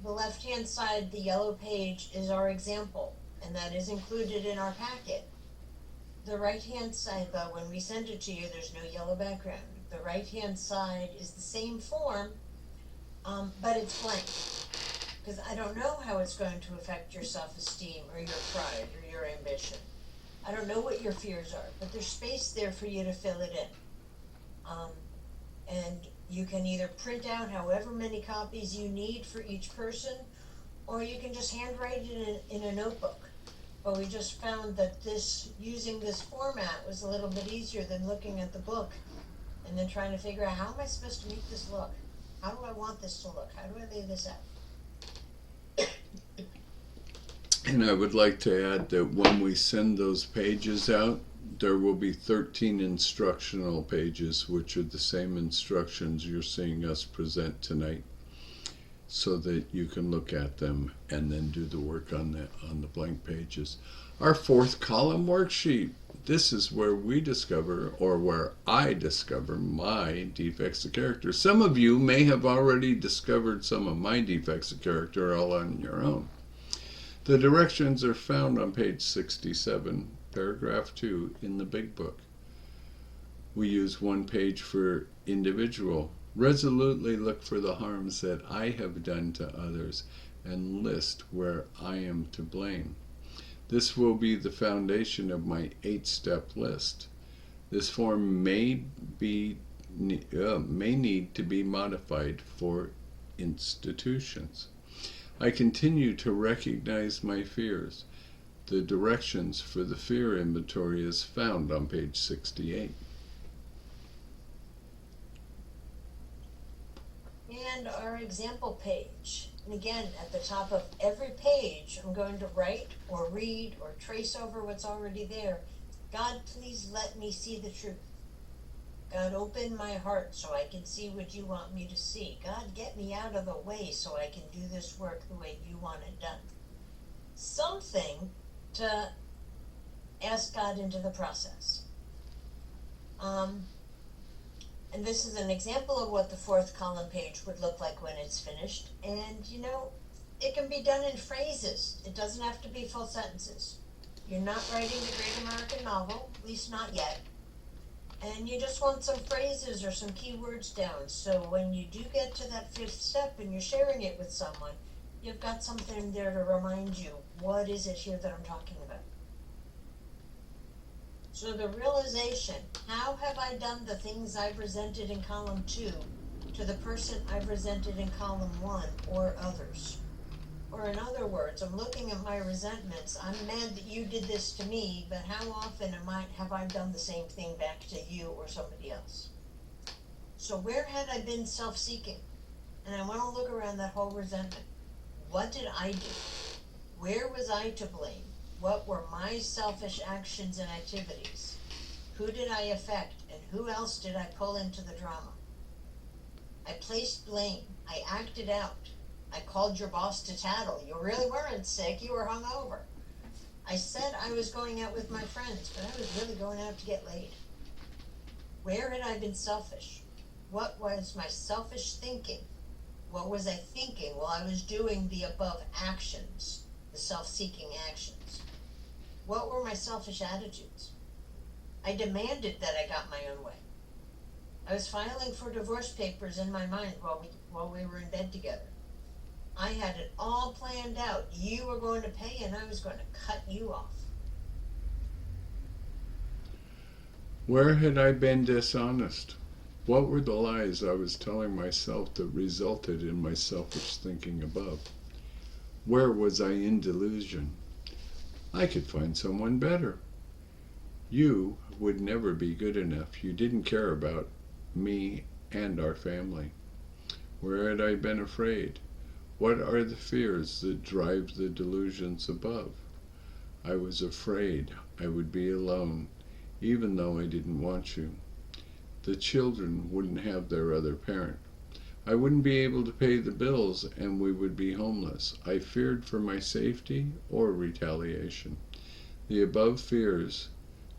the left-hand side, the yellow page, is our example, and that is included in our packet. The right-hand side, though, when we send it to you, there's no yellow background. The right-hand side is the same form, but it's blank. Because I don't know how it's going to affect your self-esteem or your pride or your ambition. I don't know what your fears are, but there's space there for you to fill it in. And you can either print out however many copies you need for each person, or you can just handwrite it in a notebook. But we just found that using this format was a little bit easier than looking at the book and then trying to figure out, how am I supposed to make this look? How do I want this to look? How do I lay this out? And I would like to add that when we send those pages out, there will be 13 instructional pages, which are the same instructions you're seeing us present tonight, so that you can look at them and then do the work on the blank pages. Our fourth column worksheet. This is where we discover, or where I discover, my defects of character. Some of you may have already discovered some of my defects of character all on your own. The directions are found on page 67, paragraph 2 in the big book. We use one page for individual. Resolutely look for the harms that I have done to others and list where I am to blame. This will be the foundation of my 8-step list. This form may need to be modified for institutions. I continue to recognize my fears. The directions for the fear inventory is found on page 68. And our example page. And again, at the top of every page, I'm going to write or read or trace over what's already there. God, please let me see the truth. God, open my heart so I can see what you want me to see. God, get me out of the way so I can do this work the way you want it done. Something to ask God into the process. And this is an example of what the fourth column page would look like when it's finished. And it can be done in phrases. It doesn't have to be full sentences. You're not writing the great American novel, at least not yet. And you just want some phrases or some key words down. So when you do get to that 5th step and you're sharing it with someone, you've got something there to remind you, what is it here that I'm talking about? So the realization, how have I done the things I've resented in column 2 to the person I've resented in column 1 or others? Or in other words, I'm looking at my resentments. I'm mad that you did this to me, but how often have I done the same thing back to you or somebody else? So where had I been self-seeking? And I want to look around that whole resentment. What did I do? Where was I to blame? What were my selfish actions and activities? Who did I affect, and who else did I pull into the drama? I placed blame. I acted out. I called your boss to tattle. You really weren't sick, you were hungover. I said I was going out with my friends, but I was really going out to get laid. Where had I been selfish? What was my selfish thinking? What was I thinking while I was doing the above actions, the self-seeking actions? What were my selfish attitudes? I demanded that I got my own way. I was filing for divorce papers in my mind while we were in bed together. I had it all planned out. You were going to pay and I was going to cut you off. Where had I been dishonest? What were the lies I was telling myself that resulted in my selfish thinking above? Where was I in delusion? I could find someone better. You would never be good enough. You didn't care about me and our family. Where had I been afraid? What are the fears that drive the delusions above? I was afraid I would be alone, even though I didn't want you. The children wouldn't have their other parent. I wouldn't be able to pay the bills and we would be homeless. I feared for my safety or retaliation. The above fears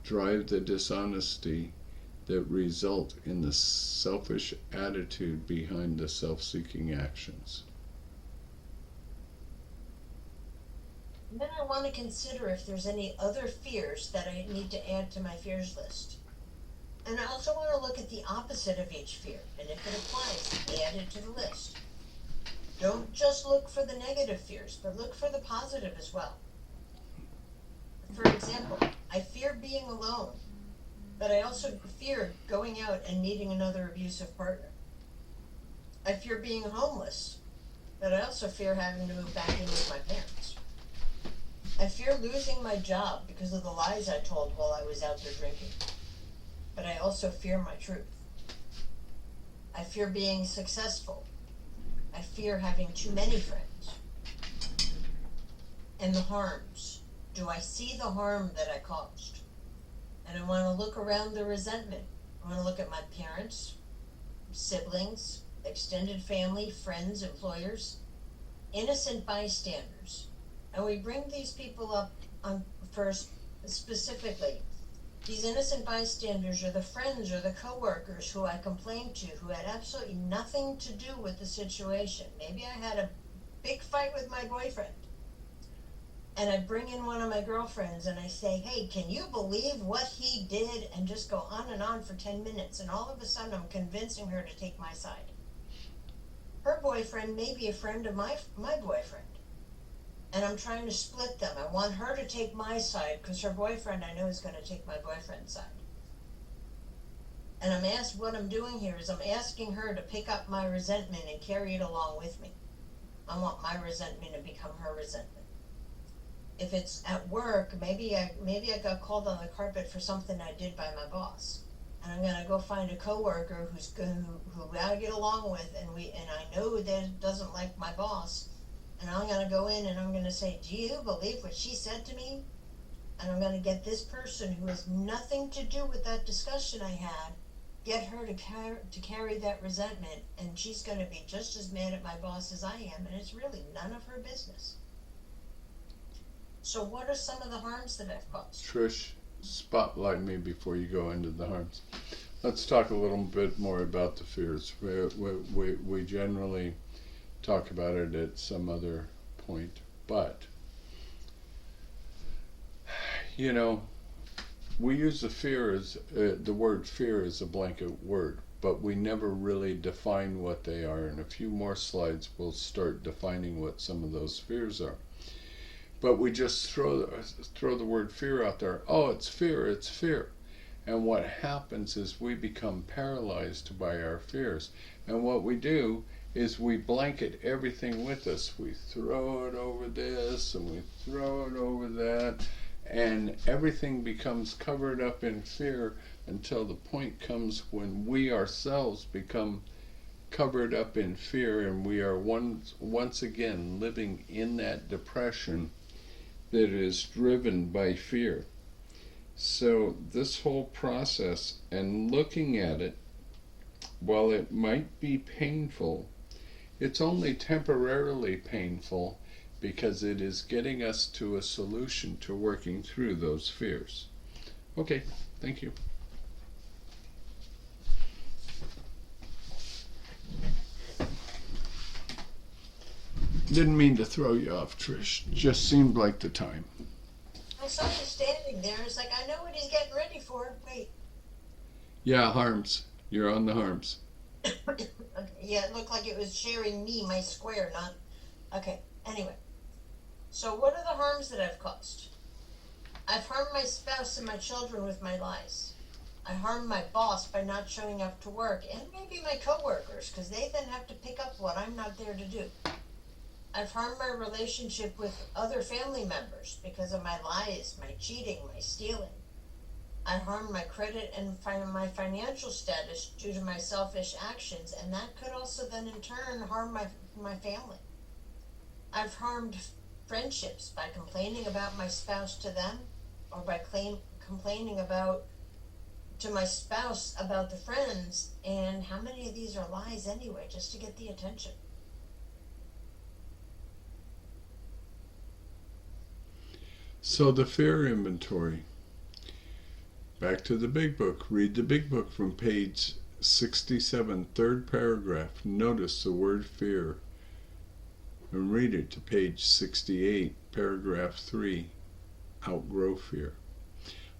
drive the dishonesty that result in the selfish attitude behind the self-seeking actions. Then I want to consider if there's any other fears that I need to add to my fears list. And I also want to look at the opposite of each fear, and if it applies, add it to the list. Don't just look for the negative fears, but look for the positive as well. For example, I fear being alone, but I also fear going out and meeting another abusive partner. I fear being homeless, but I also fear having to move back in with my parents. I fear losing my job because of the lies I told while I was out there drinking. But I also fear my truth. I fear being successful. I fear having too many friends. And the harms. Do I see the harm that I caused? And I want to look around the resentment. I want to look at my parents, siblings, extended family, friends, employers, innocent bystanders. And we bring these people up on first specifically. These innocent bystanders are the friends or the coworkers who I complained to, who had absolutely nothing to do with the situation. Maybe I had a big fight with my boyfriend. And I bring in one of my girlfriends and I say, hey, can you believe what he did? And just go on and on for 10 minutes. And all of a sudden I'm convincing her to take my side. Her boyfriend may be a friend of my boyfriend. And I'm trying to split them. I want her to take my side because her boyfriend I know is going to take my boyfriend's side. And what I'm doing here is I'm asking her to pick up my resentment and carry it along with me. I want my resentment to become her resentment. If it's at work, maybe I got called on the carpet for something I did by my boss. And I'm going to go find a coworker who I get along with and I know that doesn't like my boss. And I'm going to go in and I'm going to say, do you believe what she said to me? And I'm going to get this person who has nothing to do with that discussion I had, get her to carry that resentment, and she's going to be just as mad at my boss as I am, and it's really none of her business. So what are some of the harms that I've caused? Trish, spotlight me before you go into the harms. Let's talk a little bit more about the fears. We generally talk about it at some other point, but we use the word fear as a blanket word, but we never really define what they are. In a few more slides we'll start defining what some of those fears are, but we just throw the word fear out there. Oh, it's fear, and what happens is we become paralyzed by our fears, and what we do is we blanket everything with us. We throw it over this and we throw it over that, and everything becomes covered up in fear until the point comes when we ourselves become covered up in fear, and we are once again living in that depression that is driven by fear. So this whole process and looking at it, while it might be painful, it's only temporarily painful because it is getting us to a solution to working through those fears. Okay, thank you. Didn't mean to throw you off, Trish. Just seemed like the time. I saw you standing there. It's like, I know what he's getting ready for. Wait. Yeah, harms. You're on the harms. Okay, yeah, it looked like it was sharing me, my square, not. Okay, anyway. So, what are the harms that I've caused? I've harmed my spouse and my children with my lies. I harmed my boss by not showing up to work, and maybe my coworkers, because they then have to pick up what I'm not there to do. I've harmed my relationship with other family members because of my lies, my cheating, my stealing. I harmed my credit and my financial status due to my selfish actions, and that could also then in turn harm my family. I've harmed friendships by complaining about my spouse to them, or by complaining about to my spouse about the friends, and how many of these are lies anyway, just to get the attention? So the fear inventory. Back to the big book. Read the big book from page 67, third paragraph. Notice the word fear. And read it to page 68, paragraph 3. Outgrow fear.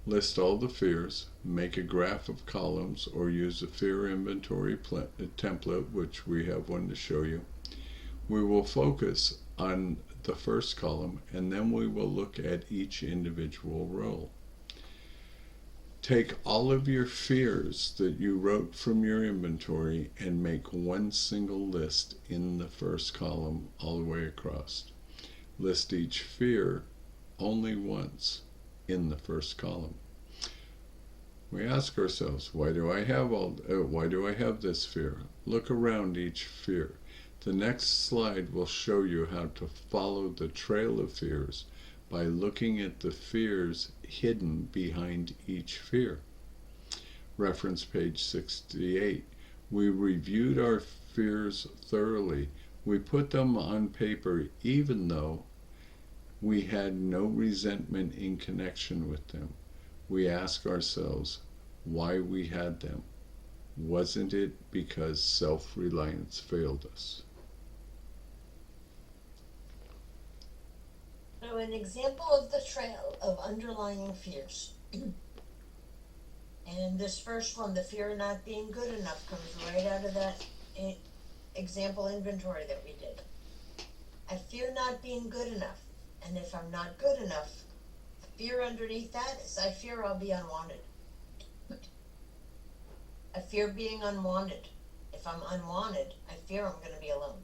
List all the fears. Make a graph of columns or use a fear inventory template, which we have one to show you. We will focus on the first column, and then we will look at each individual row. Take all of your fears that you wrote from your inventory and make one single list in the first column all the way across. List each fear only once in the first column. We ask ourselves, why do I have this fear? Look around each fear. The next slide will show you how to follow the trail of fears by looking at the fears hidden behind each fear. Reference page 68. We reviewed our fears thoroughly. We put them on paper even though we had no resentment in connection with them. We ask ourselves why we had them. Wasn't it because self-reliance failed us? So, an example of the trail of underlying fears. And this first one, the fear of not being good enough, comes right out of that example inventory that we did. I fear not being good enough. And if I'm not good enough, the fear underneath that is I fear I'll be unwanted. I fear being unwanted. If I'm unwanted, I fear I'm going to be alone.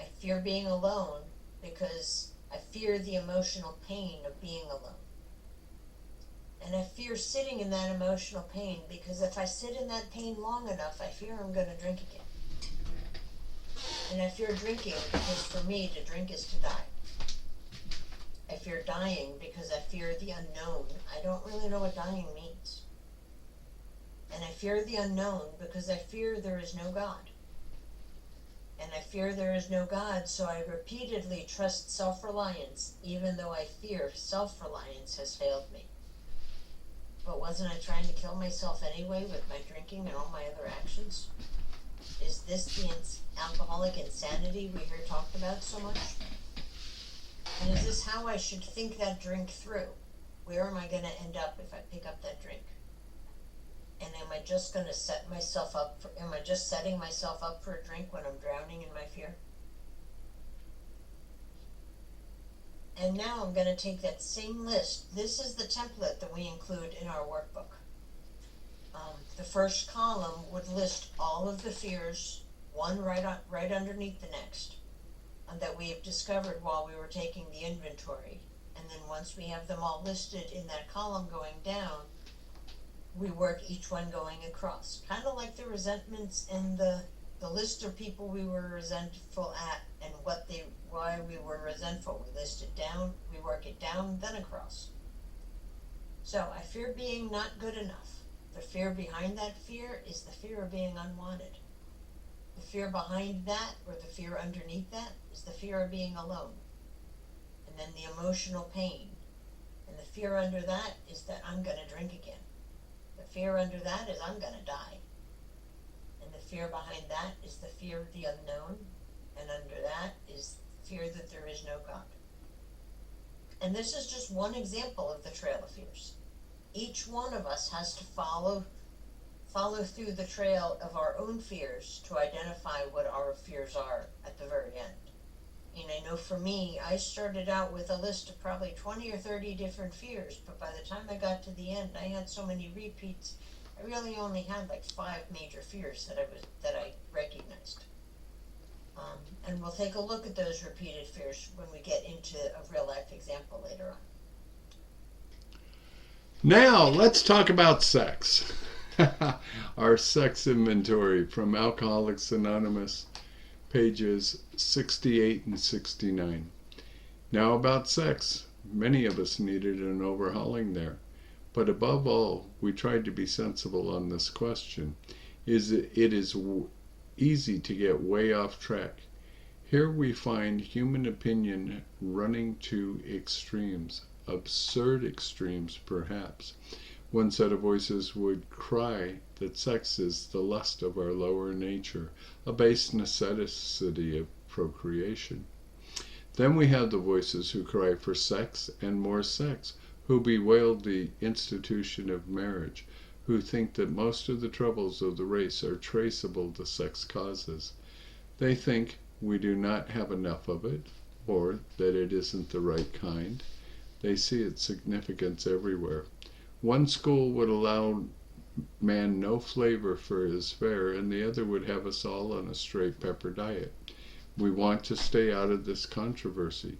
I fear being alone because I fear the emotional pain of being alone. And I fear sitting in that emotional pain because if I sit in that pain long enough, I fear I'm going to drink again. And I fear drinking because for me to drink is to die. I fear dying because I fear the unknown. I don't really know what dying means. And I fear the unknown because I fear there is no God. And I fear there is no God, so I repeatedly trust self-reliance, even though I fear self-reliance has failed me. But wasn't I trying to kill myself anyway with my drinking and all my other actions? Is this the alcoholic insanity we hear talked about so much? And is this how I should think that drink through? Where am I going to end up if I pick up that drink? And am I just going to set myself up for, am I just setting myself up for a drink when I'm drowning in my fear? And now I'm going to take that same list. This is the template that we include in our workbook. The first column would list all of the fears, one right underneath the next, that we have discovered while we were taking the inventory. And then once we have them all listed in that column going down, we work each one going across. Kind of like the resentments and the list of people we were resentful at and why we were resentful. We list it down, we work it down, then across. So I fear being not good enough. The fear behind that fear is the fear of being unwanted. The fear behind that, or the fear underneath that, is the fear of being alone. And then the emotional pain. And the fear under that is that I'm going to drink again. The fear under that is I'm going to die. And the fear behind that is the fear of the unknown. And under that is fear that there is no God. And this is just one example of the trail of fears. Each one of us has to follow follow through the trail of our own fears to identify what our fears are at the very end. And I know for me, I started out with a list of probably 20 or 30 different fears, but by the time I got to the end, I had so many repeats. I really only had like 5 major fears that I recognized. And we'll take a look at those repeated fears when we get into a real life example later on. Now, let's talk about sex. Our sex inventory from Alcoholics Anonymous, pages 68 and 69. Now, about sex. Many of us needed an overhauling there. But above all, we tried to be sensible on this question. It is easy to get way off track. Here we find human opinion running to extremes, absurd extremes perhaps. One set of voices would cry that sex is the lust of our lower nature, a base necessity of procreation. Then we have the voices who cry for sex and more sex, who bewail the institution of marriage, who think that most of the troubles of the race are traceable to sex causes. They think we do not have enough of it, or that it isn't the right kind. They see its significance everywhere. One school would allow man no flavor for his fare, and the other would have us all on a straight pepper diet. We want to stay out of this controversy.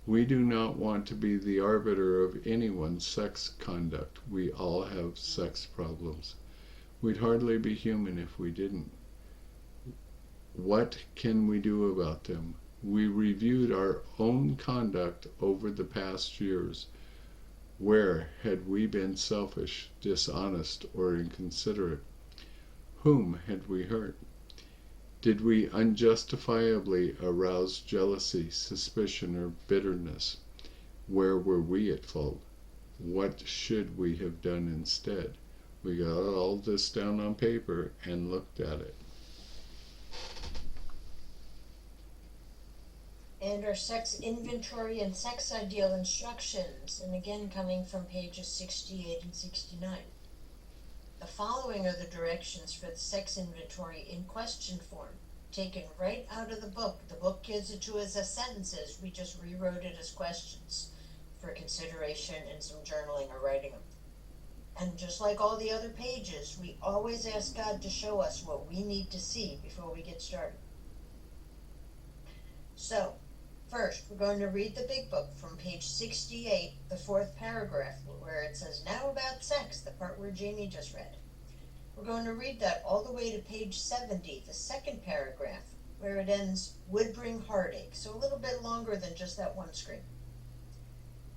We do not want to be the arbiter of anyone's sex conduct. We all have sex problems. We'd hardly be human if we didn't. What can we do about them? We reviewed our own conduct over the past years. Where had we been selfish, dishonest, or inconsiderate? Whom had we hurt? Did we unjustifiably arouse jealousy, suspicion, or bitterness? Where were we at fault? What should we have done instead? We got all this down on paper and looked at it. And our sex inventory and sex ideal instructions, and again coming from pages 68 and 69. The following are the directions for the sex inventory in question form, taken right out of the book. The book gives it to us as sentences. We just rewrote it as questions for consideration and some journaling or writing them. And just like all the other pages, we always ask God to show us what we need to see before we get started. So, first, we're going to read the big book from page 68, the 4th paragraph, where it says, now about sex, the part where Jamie just read. We're going to read that all the way to page 70, the 2nd paragraph, where it ends, would bring heartache, so a little bit longer than just that one screen.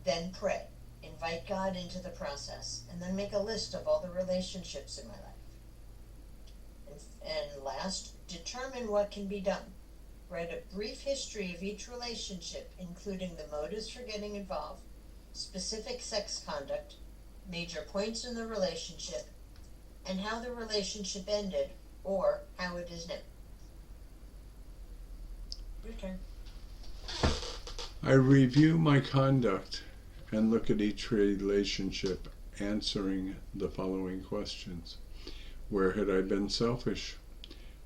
Then pray. Invite God into the process, and then make a list of all the relationships in my life. And last, determine what can be done. Write a brief history of each relationship, including the motives for getting involved, specific sex conduct, major points in the relationship, and how the relationship ended, or how it is now. Your turn. I review my conduct and look at each relationship, answering the following questions. Where had I been selfish?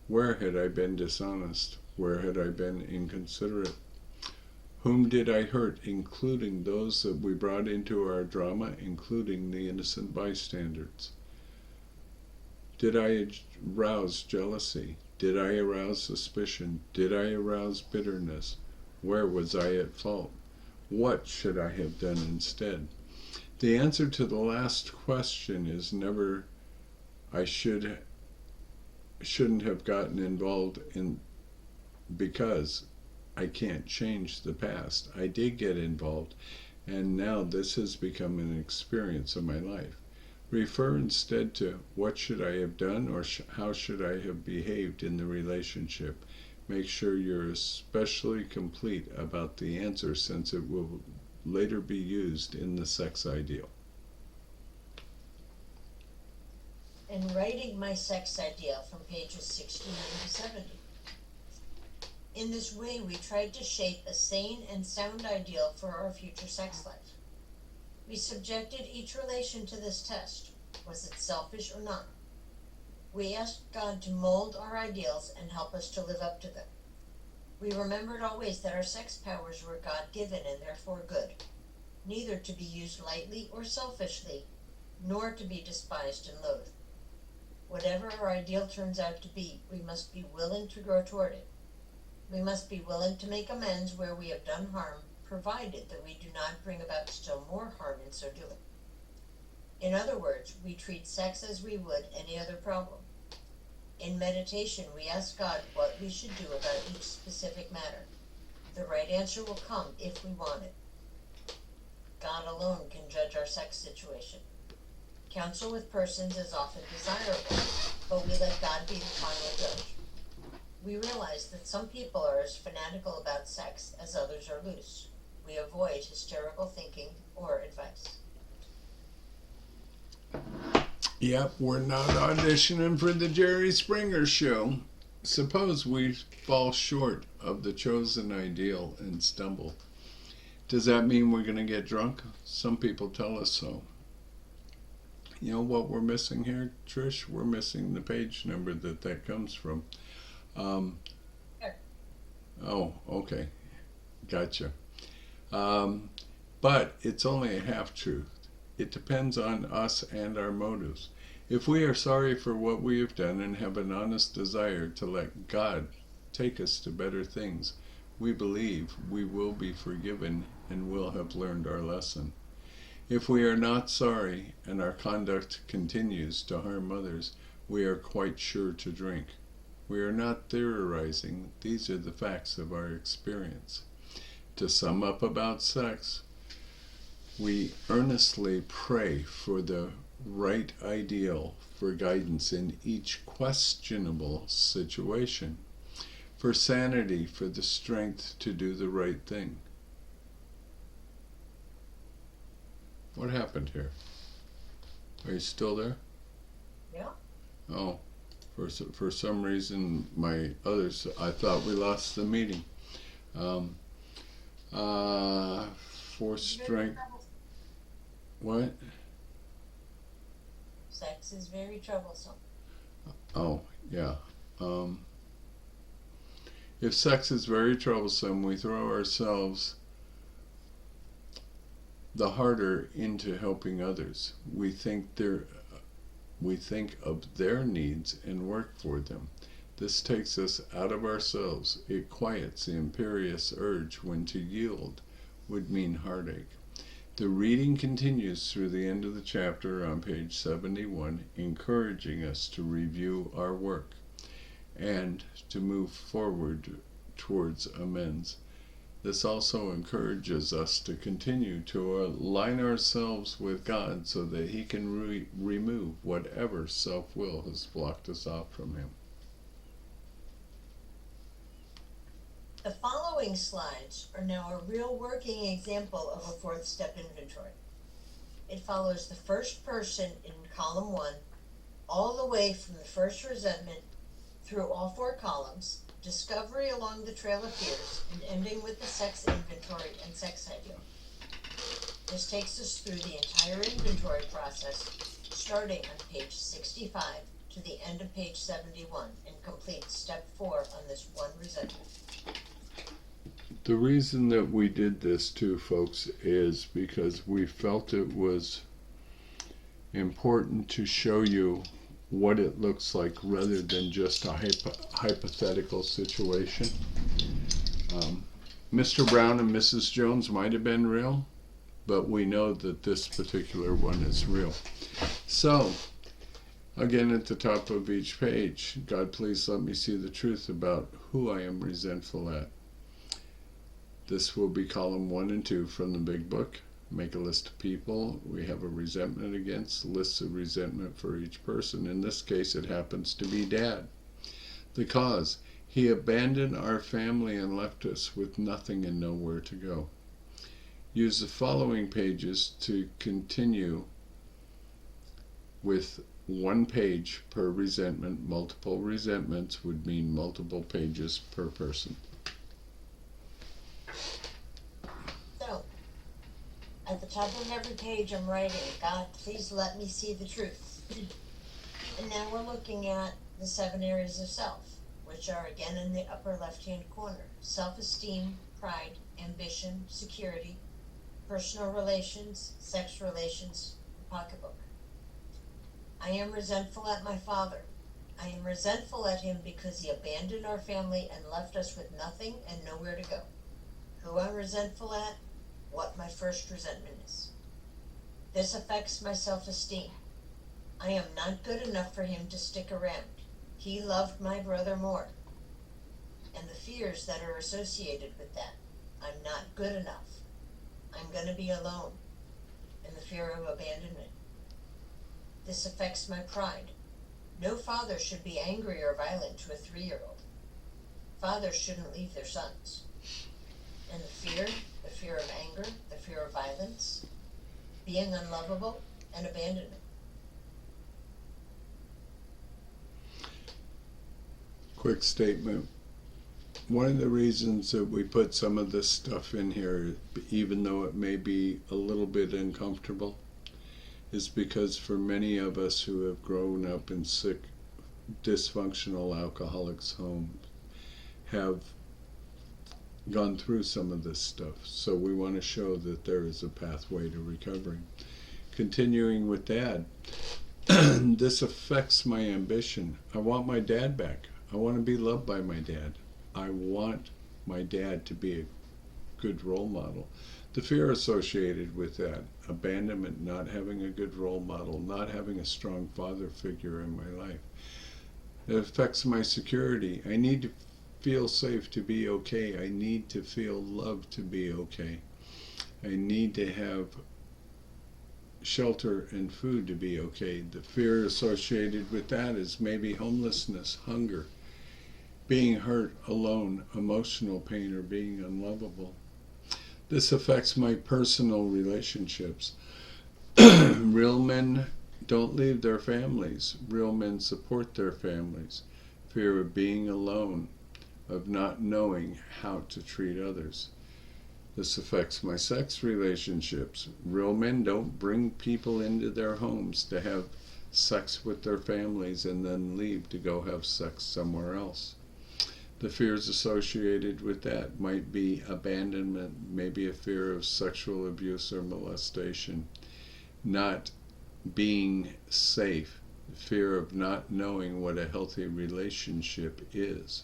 Where had I been dishonest? Where had I been inconsiderate? Whom did I hurt, including those that we brought into our drama, including the innocent bystanders? Did I arouse jealousy? Did I arouse suspicion? Did I arouse bitterness? Where was I at fault? What should I have done instead? The answer to the last question is never, I shouldn't have gotten involved in, because I can't change the past. I did get involved, and now this has become an experience of my life. Refer instead to what should I have done, or how should I have behaved in the relationship. Make sure you're especially complete about the answer, since it will later be used in the sex ideal. And writing my sex ideal from pages 69 to 70. In this way, we tried to shape a sane and sound ideal for our future sex life. We subjected each relation to this test. Was it selfish or not? We asked God to mold our ideals and help us to live up to them. We remembered always that our sex powers were God-given and therefore good, neither to be used lightly or selfishly, nor to be despised and loathed. Whatever our ideal turns out to be, we must be willing to grow toward it. We must be willing to make amends where we have done harm, provided that we do not bring about still more harm in so doing. In other words, we treat sex as we would any other problem. In meditation, we ask God what we should do about each specific matter. The right answer will come if we want it. God alone can judge our sex situation. Counsel with persons is often desirable, but we let God be the final judge. We realize that some people are as fanatical about sex as others are loose. We avoid hysterical thinking or advice. Yep, we're not auditioning for the Jerry Springer show. Suppose we fall short of the chosen ideal and stumble. Does that mean we're going to get drunk? Some people tell us so. You know what we're missing here, Trish? We're missing the page number that comes from. Sure. Oh, okay. Gotcha. But it's only a half-truth. It depends on us and our motives. If we are sorry for what we have done and have an honest desire to let God take us to better things, we believe we will be forgiven and will have learned our lesson. If we are not sorry and our conduct continues to harm others, we are quite sure to drink. We are not theorizing. These are the facts of our experience. To sum up about sex, we earnestly pray for the right ideal for guidance in each questionable situation, for sanity, for the strength to do the right thing. What happened here? Are you still there? Yeah. Oh, for some reason I thought we lost the meeting. For strength. What? Sex is very troublesome. Oh, yeah. If sex is very troublesome, we throw ourselves the harder into helping others. We think of their needs and work for them. This takes us out of ourselves. It quiets the imperious urge when to yield would mean heartache. The reading continues through the end of the chapter on page 71, encouraging us to review our work and to move forward towards amends. This also encourages us to continue to align ourselves with God so that He can remove whatever self-will has blocked us off from Him. The following slides are now a real working example of a fourth step inventory. It follows the first person in column 1 all the way from the first resentment through all 4 columns, discovery along the trail of fears, and ending with the sex inventory and sex ideal. This takes us through the entire inventory process, starting on page 65 to the end of page 71, and completes step 4 on this one resentment. The reason that we did this too, folks, is because we felt it was important to show you what it looks like rather than just a hypothetical situation. Mr. Brown and Mrs. Jones might have been real, but we know that this particular one is real. So, again at the top of each page, God, please let me see the truth about who I am resentful at. This will be column 1 and 2 from the big book. Make a list of people we have a resentment against, lists of resentment for each person. In this case, it happens to be Dad. The cause: he abandoned our family and left us with nothing and nowhere to go. Use the following pages to continue with 1 page per resentment. Multiple resentments would mean multiple pages per person. So, at the top of every page I'm writing, God, please let me see the truth. And now we're looking at the 7 areas of self, which are again in the upper left-hand corner. Self-esteem, pride, ambition, security, personal relations, sex relations, pocketbook. I am resentful at my father. I am resentful at him because he abandoned our family and left us with nothing and nowhere to go. Who I'm resentful at, what my first resentment is. This affects my self-esteem. I am not good enough for him to stick around. He loved my brother more. And the fears that are associated with that. I'm not good enough. I'm going to be alone. And the fear of abandonment. This affects my pride. No father should be angry or violent to a 3-year-old. Fathers shouldn't leave their sons. And the fear of anger, the fear of violence, being unlovable, and abandonment. Quick statement. One of the reasons that we put some of this stuff in here, even though it may be a little bit uncomfortable, is because for many of us who have grown up in sick, dysfunctional alcoholics' homes have gone through some of this stuff. So we want to show that there is a pathway to recovery. Continuing with Dad, this affects my ambition. I want my dad back. I want to be loved by my dad. I want my dad to be a good role model. The fear associated with that, abandonment, not having a good role model, not having a strong father figure in my life. It affects my security. I need to feel safe to be okay. I need to feel loved to be okay. I need to have shelter and food to be okay. The fear associated with that is maybe homelessness, hunger, being hurt, alone, emotional pain, or being unlovable. This affects my personal relationships. Real men don't leave their families. Real men support their families. Fear of being alone, of not knowing how to treat others. This affects my sex relationships. Real men don't bring people into their homes to have sex with their families and then leave to go have sex somewhere else. The fears associated with that might be abandonment, maybe a fear of sexual abuse or molestation, not being safe, fear of not knowing what a healthy relationship is.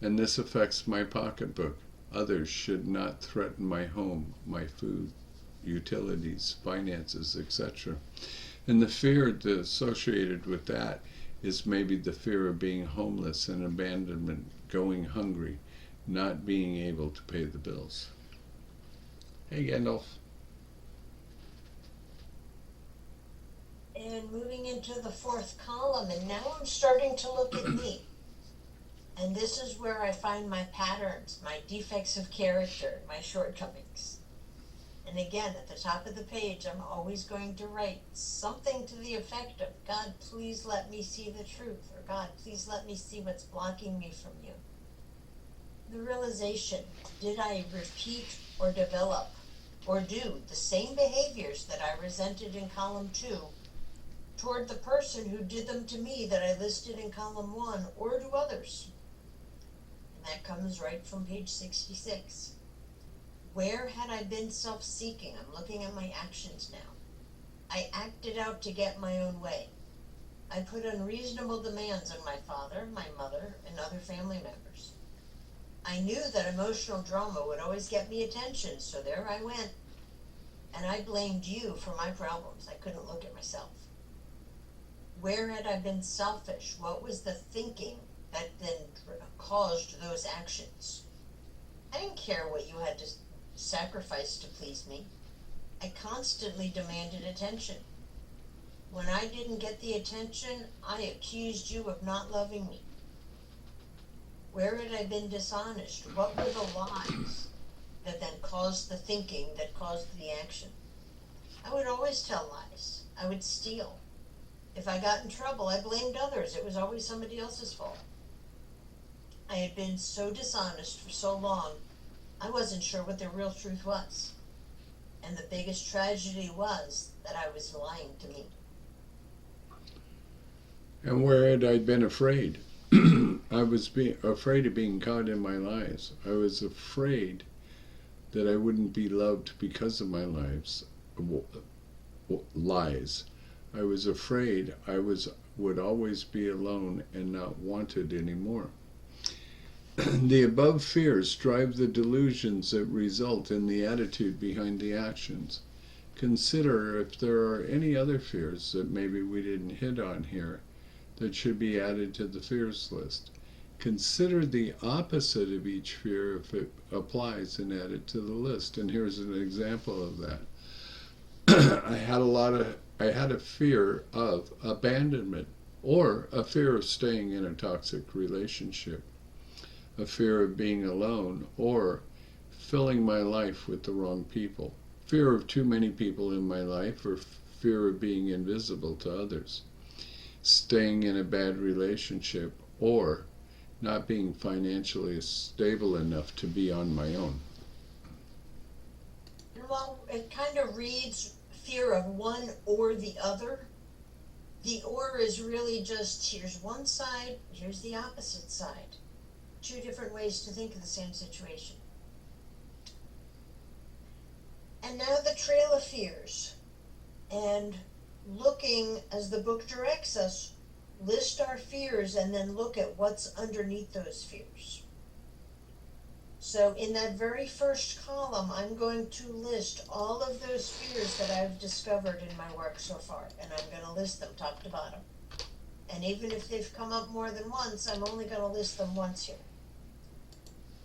And this affects my pocketbook. Others should not threaten my home, my food, utilities, finances, etc. And the fear associated with that is maybe the fear of being homeless and abandonment, going hungry, not being able to pay the bills. Hey, Gandalf. And moving into the 4th column, and now I'm starting to look at me. And this is where I find my patterns, my defects of character, my shortcomings. And again, at the top of the page, I'm always going to write something to the effect of, God, please let me see the truth, or God, please let me see what's blocking me from you. The realization, did I repeat or develop or do the same behaviors that I resented in column 2 toward the person who did them to me that I listed in column 1, or to others? And that comes right from page 66. Where had I been self-seeking? I'm looking at my actions now. I acted out to get my own way. I put unreasonable demands on my father, my mother, and other family members. I knew that emotional drama would always get me attention, so there I went. And I blamed you for my problems. I couldn't look at myself. Where had I been selfish? What was the thinking that then caused those actions? I didn't care what you had to sacrifice to please me. I constantly demanded attention. When I didn't get the attention, I accused you of not loving me. Where had I been dishonest? What were the lies that then caused the thinking that caused the action? I would always tell lies. I would steal. If I got in trouble, I blamed others. It was always somebody else's fault. I had been so dishonest for so long, I wasn't sure what the real truth was. And the biggest tragedy was that I was lying to me. And where had I been afraid? I was afraid of being caught in my lies. I was afraid that I wouldn't be loved because of my lies. I was afraid would always be alone and not wanted anymore. The above fears drive the delusions that result in the attitude behind the actions. Consider if there are any other fears that maybe we didn't hit on here that should be added to the fears list. Consider the opposite of each fear if it applies and add it to the list. And here's an example of that. I had a fear of abandonment, or a fear of staying in a toxic relationship, a fear of being alone, or filling my life with the wrong people, fear of too many people in my life, or fear of being invisible to others, staying in a bad relationship, or not being financially stable enough to be on my own. Well, it kind of reads fear of one or the other. The or is really just here's one side, here's the opposite side. Two different ways to think of the same situation. And now the trail of fears. And looking, as the book directs us, list our fears and then look at what's underneath those fears. So in that very first column, I'm going to list all of those fears that I've discovered in my work so far, and I'm going to list them top to bottom. And even if they've come up more than once, I'm only going to list them once here.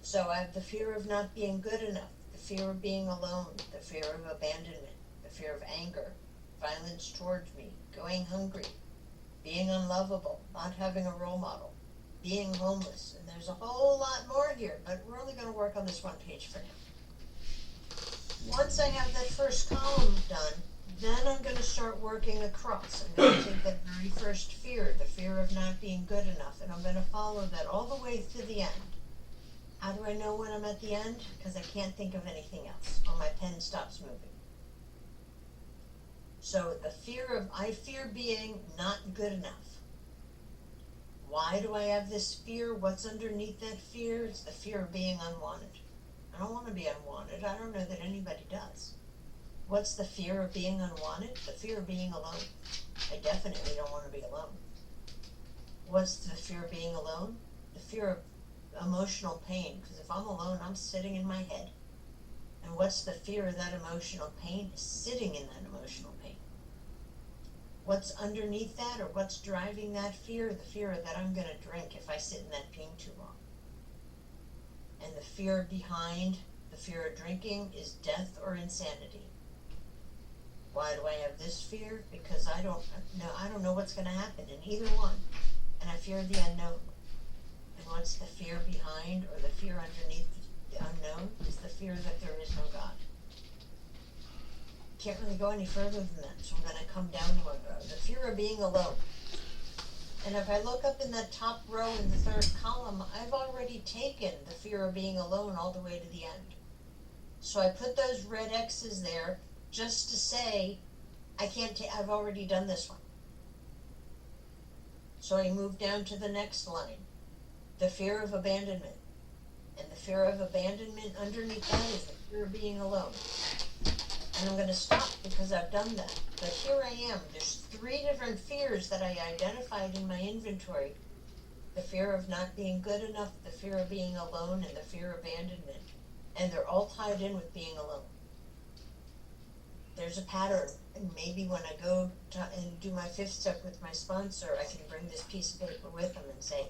So I have the fear of not being good enough, the fear of being alone, the fear of abandonment, the fear of anger, violence towards me, going hungry, being unlovable, not having a role model, being homeless, and there's a whole lot more here, but we're only going to work on this one page for now. Once I have that first column done, then I'm going to start working across. I'm going to take that very first fear, the fear of not being good enough, and I'm going to follow that all the way to the end. How do I know when I'm at the end? Because I can't think of anything else, or my pen stops moving. So the fear of, I fear being not good enough. Why do I have this fear? What's underneath that fear? It's the fear of being unwanted. I don't want to be unwanted. I don't know that anybody does. What's the fear of being unwanted? The fear of being alone. I definitely don't want to be alone. What's the fear of being alone? The fear of emotional pain. Because if I'm alone, I'm sitting in my head. And what's the fear of that emotional pain? Sitting in that emotional pain. What's underneath that, or what's driving that fear? The fear that I'm going to drink if I sit in that pain too long. And the fear behind the fear of drinking is death or insanity. Why do I have this fear? Because I don't know what's going to happen in either one. And I fear the unknown. And what's the fear behind, or the fear underneath the unknown, is the fear that there is no God. Can't really go any further than that, so I'm going to come down to the fear of being alone. And if I look up in that top row in the third column, I've already taken the fear of being alone all the way to the end. So I put those red X's there just to say I've already done this one. So I move down to the next line, the fear of abandonment. And the fear of abandonment underneath that is the fear of being alone. And I'm going to stop because I've done that. But here I am. There's 3 different fears that I identified in my inventory. The fear of not being good enough, the fear of being alone, and the fear of abandonment. And they're all tied in with being alone. There's a pattern. And maybe when I go and do my 5th step with my sponsor, I can bring this piece of paper with them and say,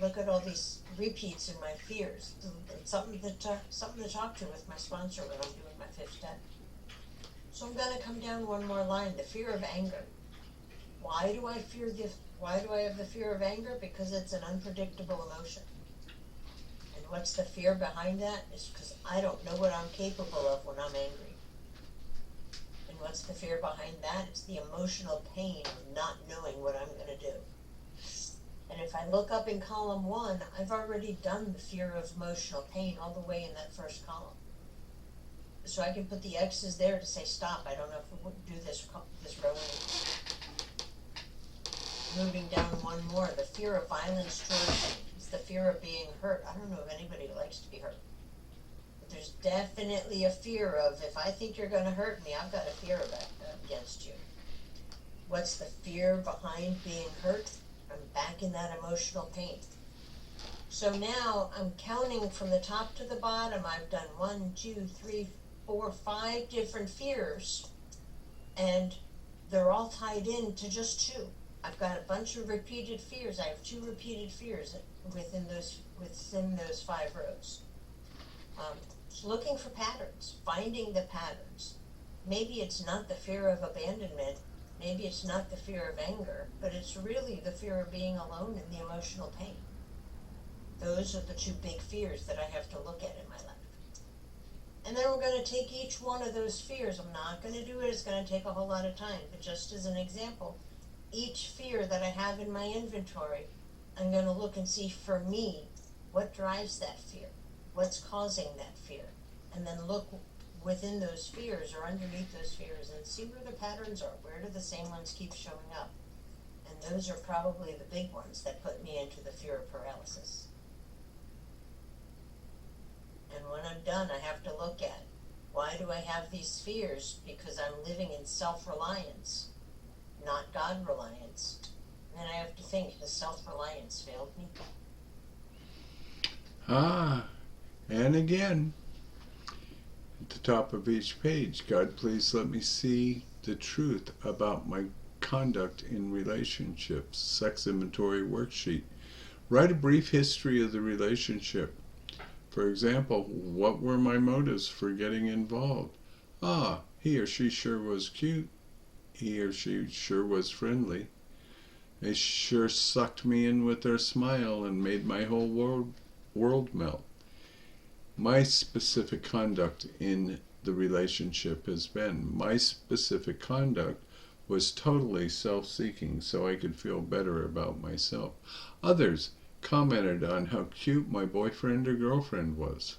look at all these repeats in my fears. It's something to talk to with my sponsor when I'm doing my 5th step. So I'm going to come down one more line, the fear of anger. Why do I fear this? Why do I have the fear of anger? Because it's an unpredictable emotion. And what's the fear behind that? Is because I don't know what I'm capable of when I'm angry. And what's the fear behind that? It's the emotional pain of not knowing what I'm going to do. And if I look up in column 1, I've already done the fear of emotional pain all the way in that first column. So I can put the X's there to say stop. I don't know if we would do this row anymore. moving down one more, the fear of violence towards me. It's the fear of being hurt. I don't know of anybody who likes to be hurt. But there's definitely a fear of, if I think you're going to hurt me, I've got a fear of that against you. What's the fear behind being hurt? I'm back in that emotional pain. So now I'm counting from the top to the bottom. I've done 1, 2, 3, 4, 5 different fears, and they're all tied in to just 2. I've got a bunch of repeated fears. I have 2 repeated fears within those 5 rows. So looking for patterns, finding the patterns. Maybe it's not the fear of abandonment. Maybe it's not the fear of anger, but it's really the fear of being alone and the emotional pain. Those are the 2 big fears that I have to look at in my life. And then we're going to take each one of those fears. I'm not going to do it. It's going to take a whole lot of time. But just as an example, each fear that I have in my inventory, I'm going to look and see for me, what drives that fear? What's causing that fear? And then look within those fears or underneath those fears and see where the patterns are. Where do the same ones keep showing up? And those are probably the big ones that put me into the fear of paralysis. And when I'm done, I have to look at, why do I have these fears? Because I'm living in self-reliance, not God-reliance. And then I have to think, has self-reliance failed me? And again, at the top of each page, God, please let me see the truth about my conduct in relationships. Sex inventory worksheet. Write a brief history of the relationship. For example, what were my motives for getting involved? He or she sure was cute. He or she sure was friendly. They sure sucked me in with their smile and made my whole world melt. My specific conduct in the relationship has been, my specific conduct was totally self-seeking so I could feel better about myself. Others commented on how cute my boyfriend or girlfriend was.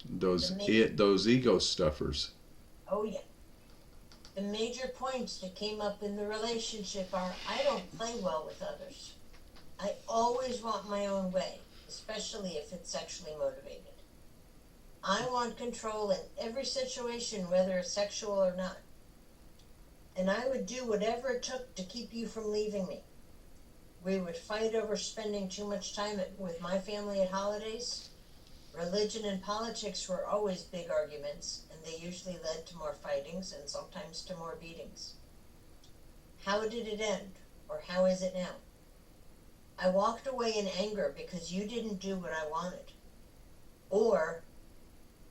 Those ego stuffers. Oh yeah. The major points that came up in the relationship are, I don't play well with others. I always want my own way, especially if it's sexually motivated. I want control in every situation, whether it's sexual or not. And I would do whatever it took to keep you from leaving me. We would fight over spending too much time with my family at holidays. Religion and politics were always big arguments, and they usually led to more fightings and sometimes to more beatings. How did it end? Or how is it now? I walked away in anger because you didn't do what I wanted. Or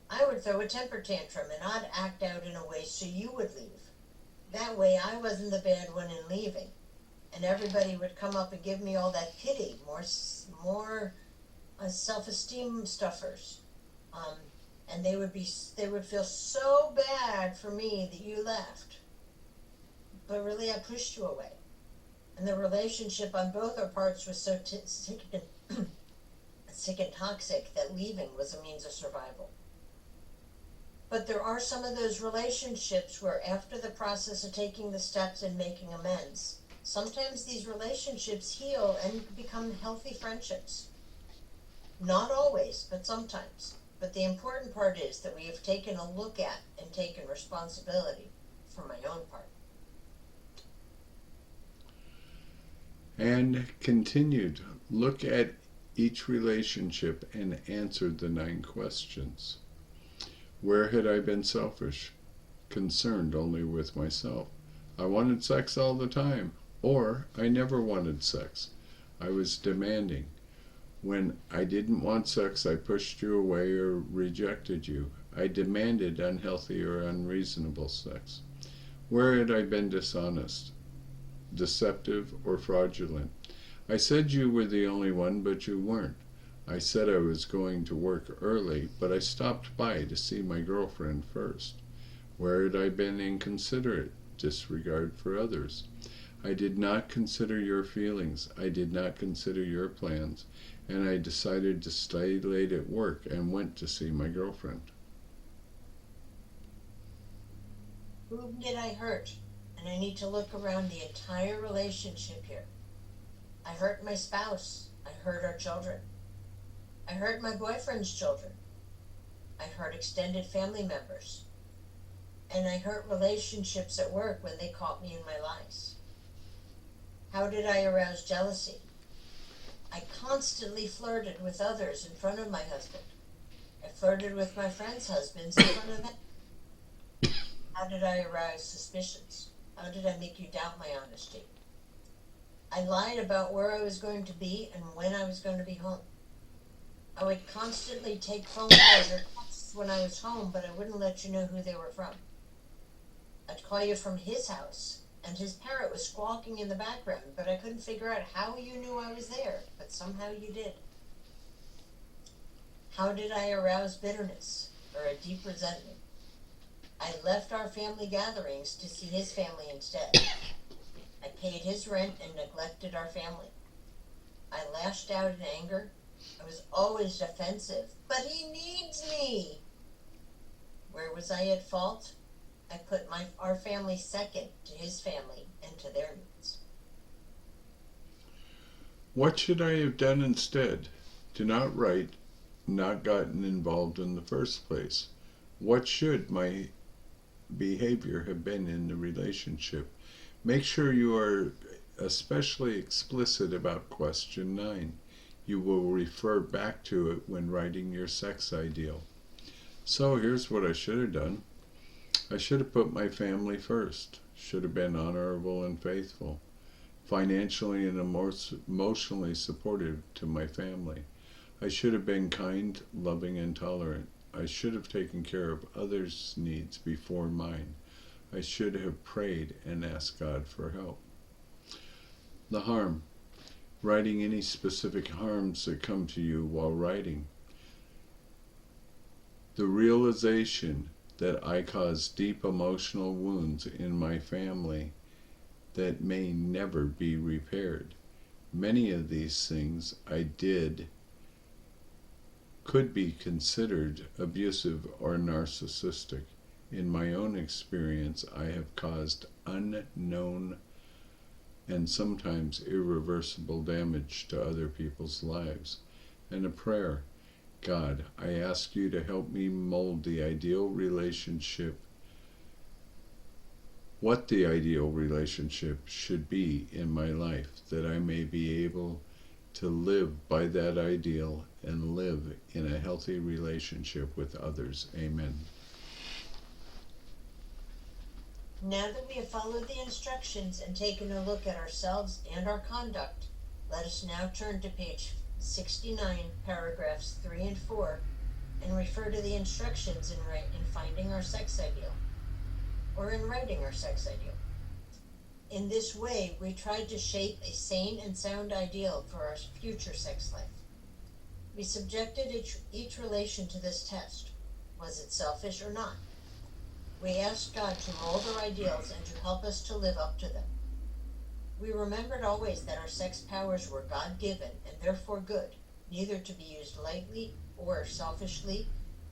I would throw a temper tantrum and I'd act out in a way so you would leave. That way I wasn't the bad one in leaving. And everybody would come up and give me all that pity, more self-esteem stuffers. And they would feel so bad for me that you left. But really I pushed you away. And the relationship on both our parts was so sick and toxic that leaving was a means of survival. But there are some of those relationships where after the process of taking the steps and making amends, sometimes these relationships heal and become healthy friendships. Not always, but sometimes. But the important part is that we have taken a look at and taken responsibility for my own part. And continued, look at each relationship and answer the 9 questions. Where had I been selfish? Concerned only with myself. I wanted sex all the time. Or I never wanted sex. I was demanding. When I didn't want sex, I pushed you away or rejected you. I demanded unhealthy or unreasonable sex. Where had I been dishonest, deceptive, or fraudulent? I said you were the only one, but you weren't. I said I was going to work early, but I stopped by to see my girlfriend first. Where had I been inconsiderate, disregard for others? I did not consider your feelings. I did not consider your plans. And I decided to stay late at work and went to see my girlfriend. Whom did I hurt? and I need to look around the entire relationship here. I hurt my spouse. I hurt our children. I hurt my boyfriend's children. I hurt extended family members. And I hurt relationships at work when they caught me in my lies. How did I arouse jealousy? I constantly flirted with others in front of my husband. I flirted with my friends' husbands in front of them. How did I arouse suspicions? How did I make you doubt my honesty? I lied about where I was going to be and when I was going to be home. I would constantly take phone calls or texts when I was home, but I wouldn't let you know who they were from. I'd call you from his house, and his parrot was squawking in the background, but I couldn't figure out how you knew I was there, but somehow you did. How did I arouse bitterness or a deep resentment? I left our family gatherings to see his family instead. I paid his rent and neglected our family. I lashed out in anger. I was always defensive. But he needs me! Where was I at fault? I put our family second to his family and to their needs. What should I have done instead? Do not write, not gotten involved in the first place. What should my behavior have been in the relationship? Make sure you are especially explicit about question 9. You will refer back to it when writing your sex ideal. So here's what I should have done. I should have put my family first. Should have been honorable and faithful. Financially and emotionally supportive to my family. I should have been kind, loving, and tolerant. I should have taken care of others' needs before mine. I should have prayed and asked God for help. The harm. Writing any specific harms that come to you while writing. The realization that I caused deep emotional wounds in my family that may never be repaired. Many of these things I did could be considered abusive or narcissistic. In my own experience, I have caused unknown and sometimes irreversible damage to other people's lives. And a prayer. God, I ask you to help me mold the ideal relationship, what the ideal relationship should be in my life, that I may be able to live by that ideal and live in a healthy relationship with others. Amen. Now that we have followed the instructions and taken a look at ourselves and our conduct, let us now turn to page 69, paragraphs 3 and 4, and refer to the instructions in finding our sex ideal, or in writing our sex ideal. In this way, we tried to shape a sane and sound ideal for our future sex life. We subjected each relation to this test. Was it selfish or not? We asked God to mold our ideals and to help us to live up to them. We remembered always that our sex powers were God-given and therefore good, neither to be used lightly or selfishly,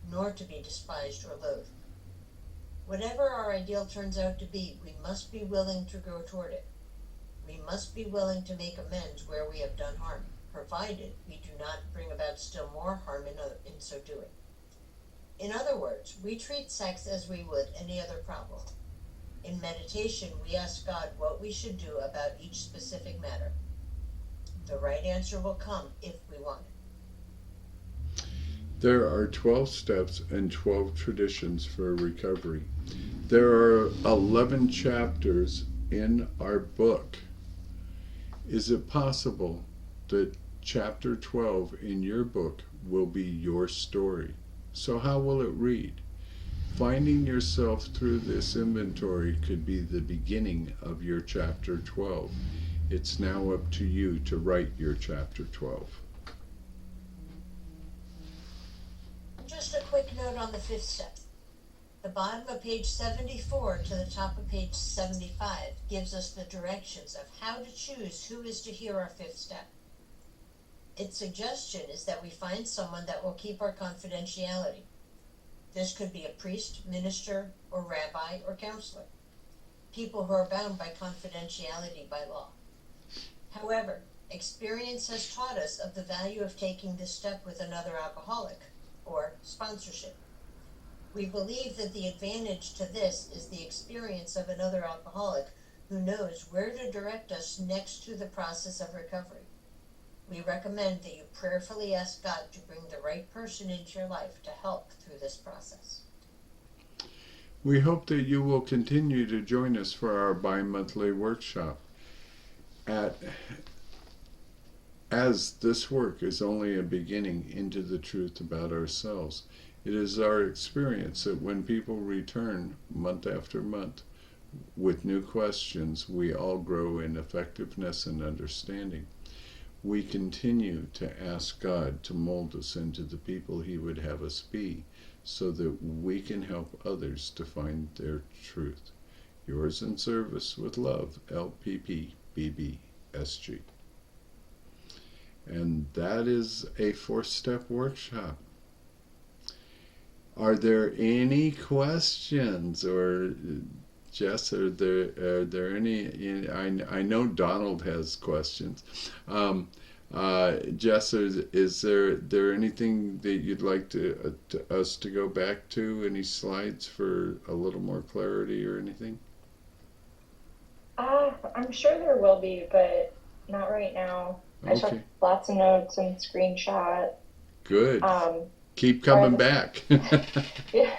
nor to be despised or loathed. Whatever our ideal turns out to be, we must be willing to grow toward it. We must be willing to make amends where we have done harm, provided we do not bring about still more harm in so doing. In other words, we treat sex as we would any other problem. In meditation, we ask God what we should do about each specific matter. The right answer will come if we want it. There are 12 steps and 12 traditions for recovery. There are 11 chapters in our book. Is it possible that chapter 12 in your book will be your story? So how will it read? Finding yourself through this inventory could be the beginning of your chapter 12. It's now up to you to write your chapter 12. Just a quick note on the 5th step. The bottom of page 74 to the top of page 75 gives us the directions of how to choose who is to hear our 5th step. Its suggestion is that we find someone that will keep our confidentiality. This could be a priest, minister, or rabbi, or counselor. people who are bound by confidentiality by law. However, experience has taught us of the value of taking this step with another alcoholic, or sponsorship. We believe that the advantage to this is the experience of another alcoholic who knows where to direct us next to the process of recovery. We recommend that you prayerfully ask God to bring the right person into your life to help through this process. We hope that you will continue to join us for our bi-monthly workshop. As this work is only a beginning into the truth about ourselves, it is our experience that when people return month after month with new questions, we all grow in effectiveness and understanding. We continue to ask God to mold us into the people He would have us be, so that we can help others to find their truth. Yours in service with love, Lppbbsg. And that is a 4-step workshop. Are there any questions, or Jess, are there any? I know Donald has questions. Jess, is there anything that you'd like to us to go back to? Any slides for a little more clarity or anything? I'm sure there will be, but not right now. I took Okay, lots of notes and screenshot. good. Um, Keep are coming the back. yeah,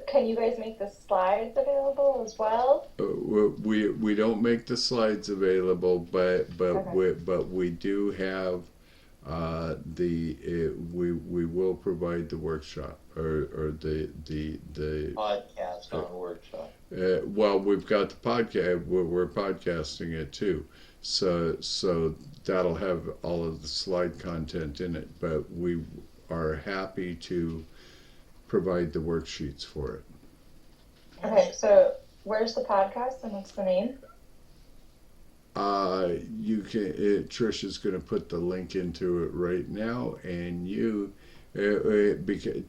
can you guys make the slides available as well? We don't make the slides available, but Okay. we do have we will provide the workshop, or the Podcast on workshop. well, we've got the podcast. We're podcasting it too, so that'll have all of the slide content in it. But we are happy to provide the worksheets for it. Okay, so where's the podcast and what's the name? You can. Trish is going to put the link into it right now, and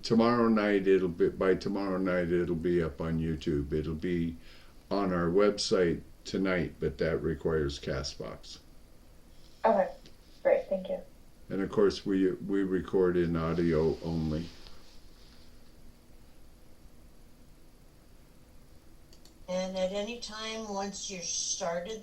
tomorrow night by tomorrow night it'll be up on YouTube. It'll be on our website tonight, but that requires Castbox. Okay, great, thank you. And of course, we record in audio only. And at any time, once you're started